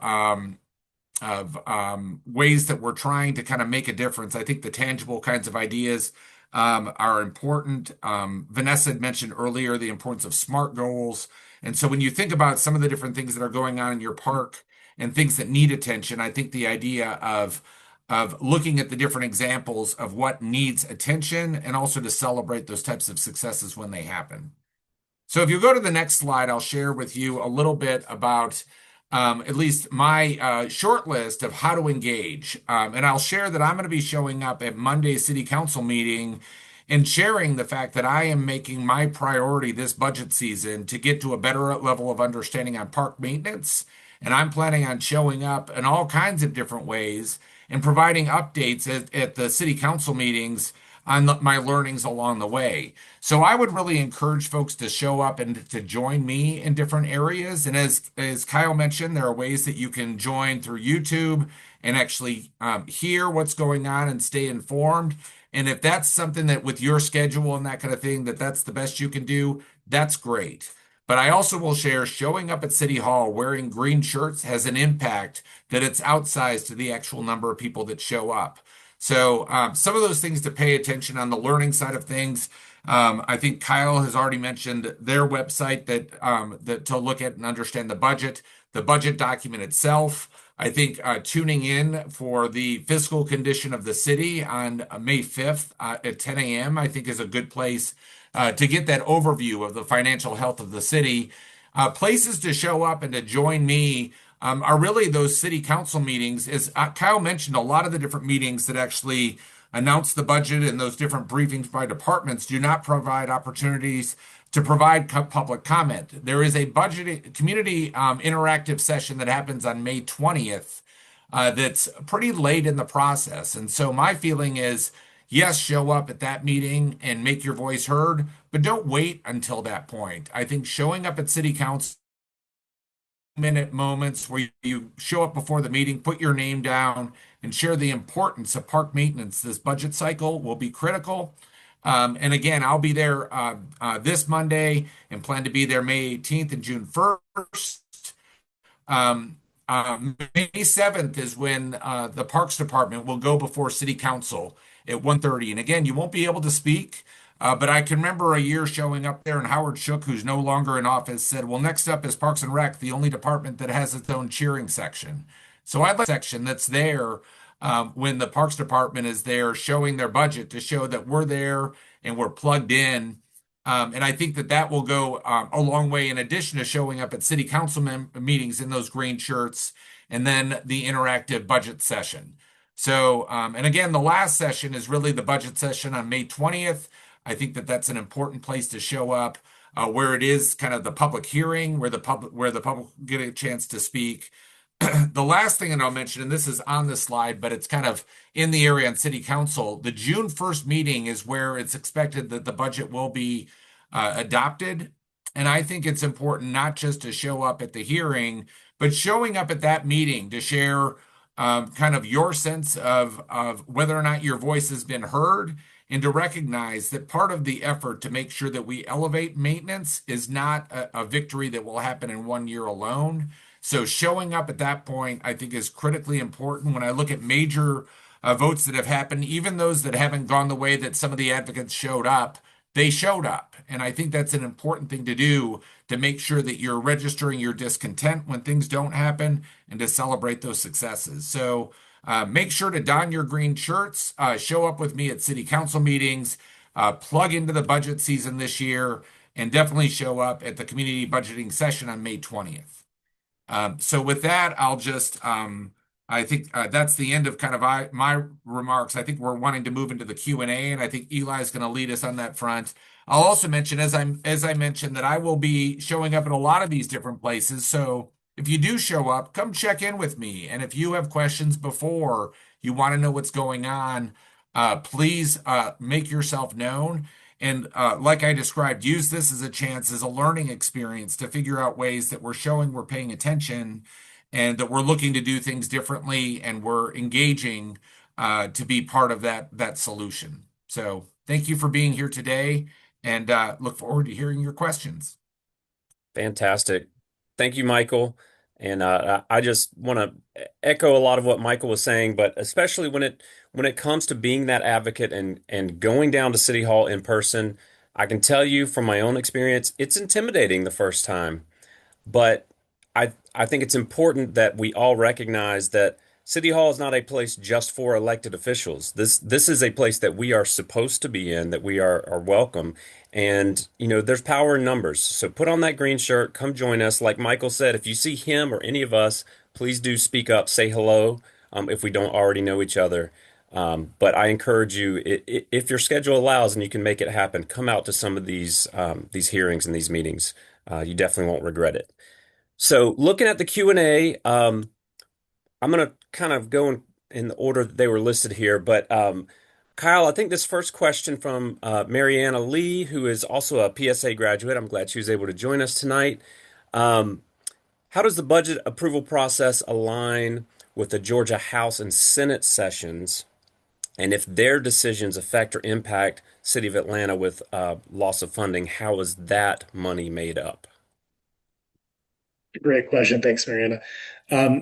S6: ways that we're trying to kind of make a difference. I think the tangible kinds of ideas are important. Vanessa had mentioned earlier the importance of SMART goals. And so when you think about some of the different things that are going on in your park and things that need attention, I think the idea of looking at the different examples of what needs attention and also to celebrate those types of successes when they happen. So if you go to the next slide, I'll share with you a little bit about at least my short list of how to engage. And I'll share that I'm going to be showing up at Monday's City Council meeting and sharing the fact that I am making my priority this budget season to get to a better level of understanding on park maintenance. And I'm planning on showing up in all kinds of different ways and providing updates at the City Council meetings on my learnings along the way. So I would really encourage folks to show up and to join me in different areas. And as Kyle mentioned, there are ways that you can join through YouTube and actually hear what's going on and stay informed. And if that's something that with your schedule and that kind of thing, that's the best you can do, that's great. But I also will share showing up at City Hall wearing green shirts has an impact that it's outsized to the actual number of people that show up. So some of those things to pay attention on the learning side of things. I think Kyle has already mentioned their website that to look at and understand the budget document itself. I think tuning in for the fiscal condition of the city on May 5th at 10 a.m. I think is a good place to get that overview of the financial health of the city. Places to show up and to join me are really those city council meetings. As Kyle mentioned, a lot of the different meetings that actually announce the budget and those different briefings by departments do not provide opportunities to provide public comment. There is a budget community interactive session that happens on May 20th that's pretty late in the process. And so my feeling is, yes, show up at that meeting and make your voice heard, but don't wait until that point. I think showing up at city council minute moments where you show up before the meeting, put your name down, and share the importance of park maintenance this budget cycle will be critical. And again, I'll be there this Monday and plan to be there May 18th and June 1st. May 7th is when the Parks Department will go before City Council at 1:30. And again, you won't be able to speak. But I can remember a year showing up there and Howard Shook, who's no longer in office, said, well, next up is Parks and Rec, the only department that has its own cheering section. So I'd like a section that's there when the Parks Department is there showing their budget to show that we're there and we're plugged in And I think that that will go a long way in addition to showing up at city council meetings in those green shirts and then the interactive budget session. So, and again, the last session is really the budget session on May 20th. I think that that's an important place to show up, where it is kind of the public hearing, where the public get a chance to speak. The last thing that I'll mention, and this is on the slide, but it's kind of in the area on city council, the June 1st meeting is where it's expected that the budget will be adopted. And I think it's important not just to show up at the hearing, but showing up at that meeting to share kind of your sense of whether or not your voice has been heard, and to recognize that part of the effort to make sure that we elevate maintenance is not a victory that will happen in 1 year alone. So showing up at that point, I think, is critically important. When I look at major votes that have happened, even those that haven't gone the way that some of the advocates showed up, they showed up. And I think that's an important thing to do, to make sure that you're registering your discontent when things don't happen and to celebrate those successes. So make sure to don your green shirts, show up with me at city council meetings, plug into the budget season this year, and definitely show up at the community budgeting session on May 20th. So with that, I'll just, I think that's the end of kind of my remarks. I think we're wanting to move into the Q&A, and I think Eli's going to lead us on that front. I'll also mention, as I mentioned, that I will be showing up at a lot of these different places. So if you do show up, come check in with me. And if you have questions before, you want to know what's going on, please make yourself known. And like I described, use this as a chance, as a learning experience, to figure out ways that we're showing we're paying attention and that we're looking to do things differently, and we're engaging to be part of that solution. So thank you for being here today, and look forward to hearing your questions.
S1: Fantastic. Thank you, Michael. And I just want to echo a lot of what Michael was saying, but especially when it comes to being that advocate and going down to City Hall in person, I can tell you from my own experience, it's intimidating the first time. But I think it's important that we all recognize that City Hall is not a place just for elected officials. This is a place that we are supposed to be in, that we are welcome. And, there's power in numbers. So put on that green shirt, come join us. Like Michael said, if you see him or any of us, please do speak up, say hello, if we don't already know each other. But I encourage you, if your schedule allows and you can make it happen, come out to some of these hearings and these meetings. You definitely won't regret it. So looking at the Q&A, I'm going to kind of go in the order that they were listed here. But Kyle, I think this first question from Mariana Lee, who is also a PSA graduate. I'm glad she was able to join us tonight. How does the budget approval process align with the Georgia House and Senate sessions? And if their decisions affect or impact City of Atlanta with loss of funding, how is that money made up?
S5: Great question. Thanks, Mariana.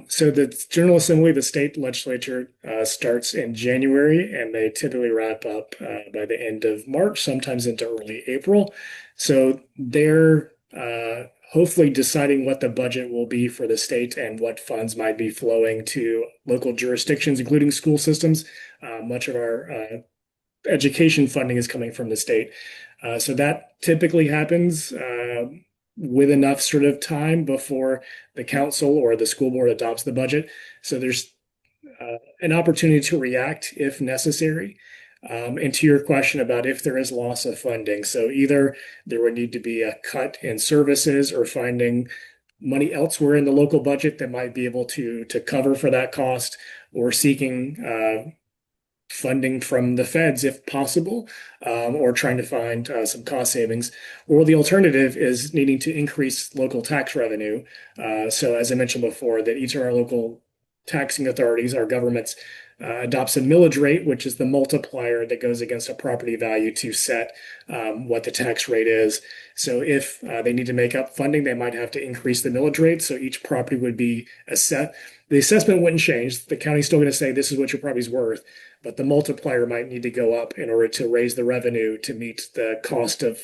S5: So the General Assembly, the state legislature, starts in January, and they typically wrap up by the end of March, sometimes into early April. So they're hopefully deciding what the budget will be for the state and what funds might be flowing to local jurisdictions, including school systems. Much of our education funding is coming from the state. So that typically happens with enough sort of time before the council or the school board adopts the budget. So there's an opportunity to react if necessary. And to your question about if there is loss of funding, so either there would need to be a cut in services or finding money elsewhere in the local budget that might be able to cover for that cost, or seeking funding from the feds if possible, or trying to find some cost savings. Or the alternative is needing to increase local tax revenue. So as I mentioned before, that each of our local taxing authorities, our governments, adopts a millage rate, which is the multiplier that goes against a property value to set what the tax rate is. So if they need to make up funding, they might have to increase the millage rate. So each property would be assessed. The assessment wouldn't change. The county's still going to say this is what your property's worth, but the multiplier might need to go up in order to raise the revenue to meet the cost of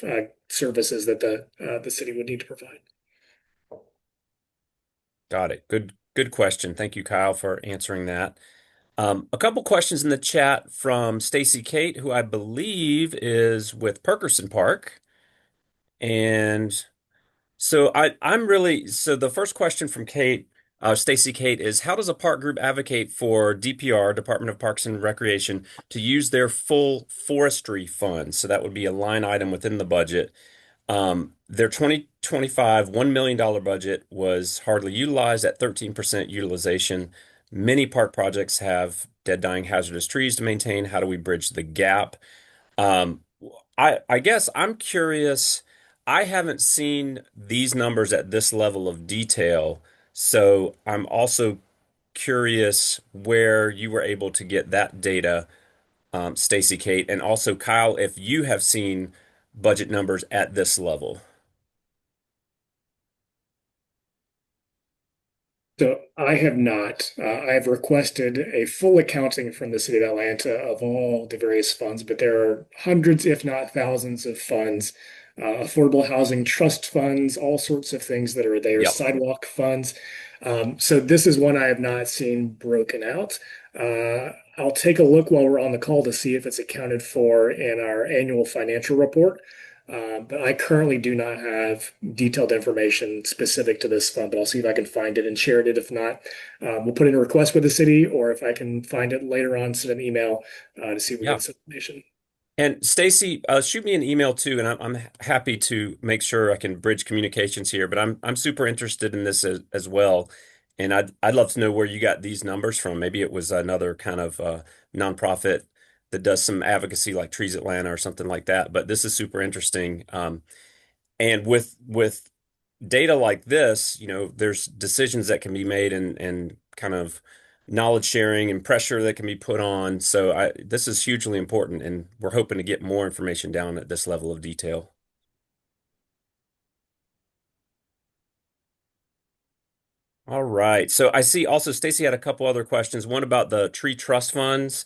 S5: services that the city would need to provide.
S1: Got it. Good question. Thank you, Kyle, for answering that. A couple questions in the chat from Stacy Kate, who I believe is with Perkerson Park. And so the first question from Stacy Kate is how does a park group advocate for DPR, Department of Parks and Recreation, to use their full forestry funds? So that would be a line item within the budget. Their 2025 $1 million budget was hardly utilized at 13% utilization. Many park projects have dead, dying, hazardous trees to maintain. How do we bridge the gap? Um, I guess I'm curious. I haven't seen these numbers at this level of detail, so I'm also curious where you were able to get that data, Stacy Kate, and also Kyle, if you have seen budget numbers at this level.
S5: So I have not. I have requested a full accounting from the city of Atlanta of all the various funds, but there are hundreds, if not thousands, of funds, affordable housing trust funds, all sorts of things that are there,
S1: Yep.
S5: sidewalk funds. So this is one I have not seen broken out. I'll take a look while we're on the call to see if it's accounted for in our annual financial report. But I currently do not have detailed information specific to this fund, but I'll see if I can find it and share it. If not, we'll put in a request with the city, or if I can find it later on, send an email to see if we
S1: Yeah.
S5: get some information.
S1: And Stacy, shoot me an email too, and I'm happy to make sure I can bridge communications here. But I'm super interested in this as well, and I'd love to know where you got these numbers from. Maybe it was another kind of nonprofit that does some advocacy like Trees Atlanta or something like that. But this is super interesting. And with data like this, there's decisions that can be made and kind of knowledge sharing and pressure that can be put on. So this is hugely important, and we're hoping to get more information down at this level of detail. All right. So I see also Stacy had a couple other questions. One about the tree trust funds,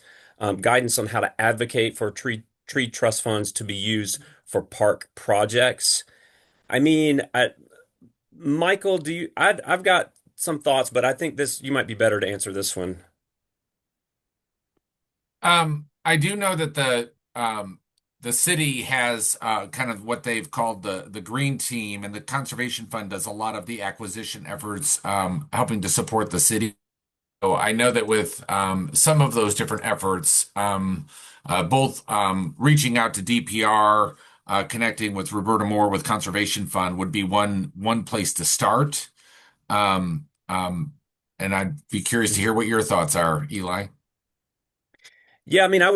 S1: guidance on how to advocate for tree trust funds to be used for park projects. I mean, Michael, I've got some thoughts, but I think this you might be better to answer this one.
S6: I do know that the city has kind of what they've called the green team, and the conservation fund does a lot of the acquisition efforts, helping to support the city. So I know that with some of those different efforts, both reaching out to DPR, connecting with Roberta Moore with Conservation Fund would be one place to start. Um, um, and I'd be curious to hear what your thoughts are, Eli.
S1: Yeah, I mean, I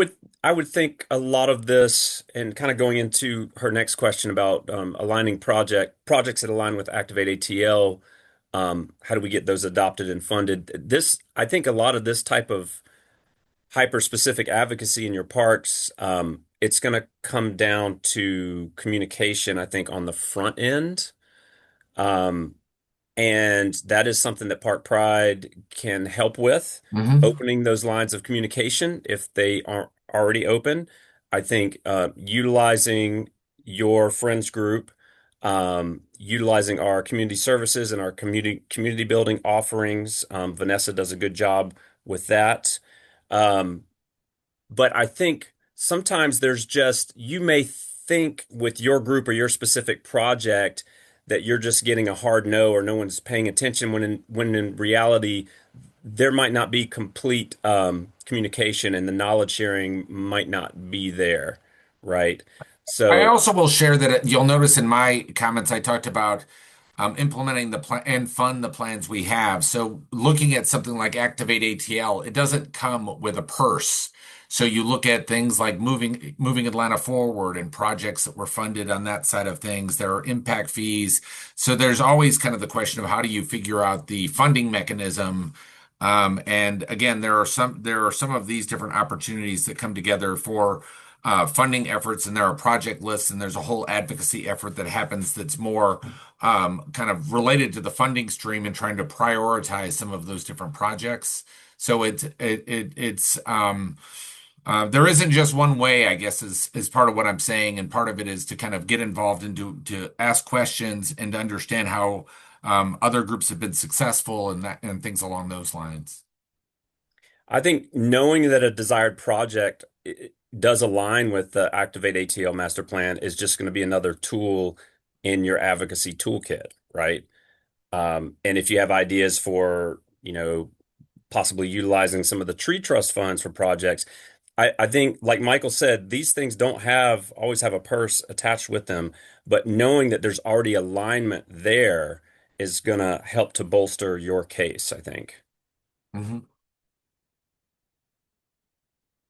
S1: would think a lot of this, and kind of going into her next question about aligning projects that align with Activate ATL. How do we get those adopted and funded? I think a lot of this type of hyper-specific advocacy in your parks, it's going to come down to communication, I think, on the front end. Um, and that is something that Park Pride can help with,
S6: Hmm.
S1: opening those lines of communication if they aren't already open. I think utilizing your friends group, utilizing our community services and our community building offerings. Vanessa does a good job with that. Um, but I think sometimes you may think with your group or your specific project that you're just getting a hard no or no one's paying attention when in reality there might not be complete communication and the knowledge sharing might not be there, right?
S6: I
S1: So
S6: also will share that you'll notice in my comments I talked about implementing the plan and fund the plans we have. So looking at something like Activate ATL, it doesn't come with a purse. So you look at things like moving Atlanta forward and projects that were funded on that side of things. There are impact fees. So there's always kind of the question of how do you figure out the funding mechanism. And again, there are some of these different opportunities that come together for funding efforts, and there are project lists, and there's a whole advocacy effort that happens that's more kind of related to the funding stream and trying to prioritize some of those different projects. So it's there isn't just one way, I guess, is part of what I'm saying, and part of it is to kind of get involved and to ask questions and to understand how other groups have been successful and things along those lines.
S1: I think knowing that a desired project does align with the Activate ATL master plan is just going to be another tool in your advocacy toolkit, right? And if you have ideas for, possibly utilizing some of the tree trust funds for projects, I think, like Michael said, these things don't always have a purse attached with them, but knowing that there's already alignment there is going to help to bolster your case, I think.
S6: Mhm.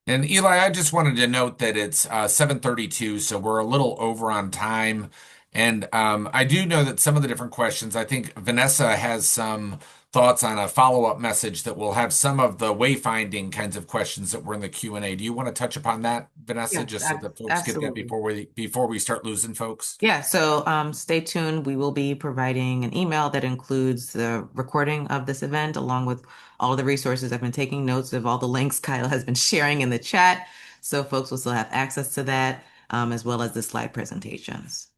S6: And Eli, I just wanted to note that it's 7:32, so we're a little over on time. And I do know that some of the different questions, I think Vanessa has some thoughts on a follow-up message that will have some of the wayfinding kinds of questions that were in the Q&A. Do you want to touch upon that, Vanessa,
S2: Yes,
S6: just so that folks get that
S2: absolutely.
S6: before we start losing folks?
S2: Yeah, so stay tuned. We will be providing an email that includes the recording of this event along with all the resources. I've been taking notes of all the links Kyle has been sharing in the chat, so folks will still have access to that, as well as the slide presentations.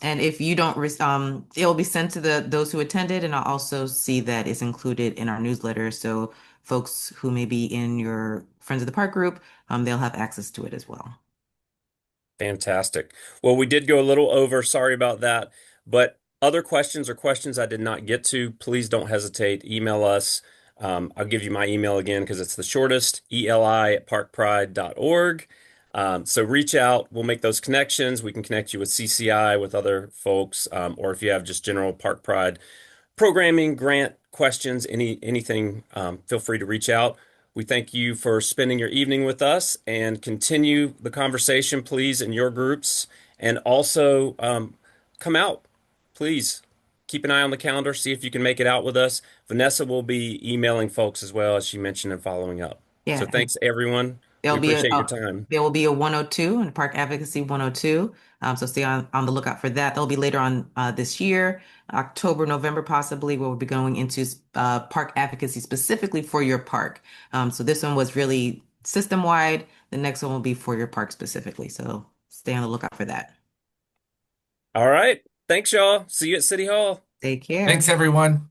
S2: And if you don't, it will be sent to those who attended, and I'll also see that it's included in our newsletter. So folks who may be in your Friends of the Park group, they'll have access to it as well.
S1: Fantastic. Well, we did go a little over. Sorry about that. But other questions or questions I did not get to, please don't hesitate. Email us. I'll give you my email again because it's the shortest, eli@parkpride.org. So reach out. We'll make those connections. We can connect you with CCI, with other folks, or if you have just general Park Pride programming, grant questions, anything, feel free to reach out. We thank you for spending your evening with us and continue the conversation, please, in your groups. And also come out, please. Keep an eye on the calendar, see if you can make it out with us. Vanessa will be emailing folks as well, as she mentioned, and following up. So
S2: Yeah,
S1: thanks, everyone. We
S2: There'll be
S1: appreciate your time.
S2: there will be a 102 in Park Advocacy 102. So stay on the lookout for that. That'll be later on this year, October, November, possibly, where we'll be going into park advocacy specifically for your park. So this one was really system wide. The next one will be for your park specifically. So stay on the lookout for that.
S1: All right. Thanks, y'all. See you at City Hall.
S2: Take care.
S6: Thanks, everyone.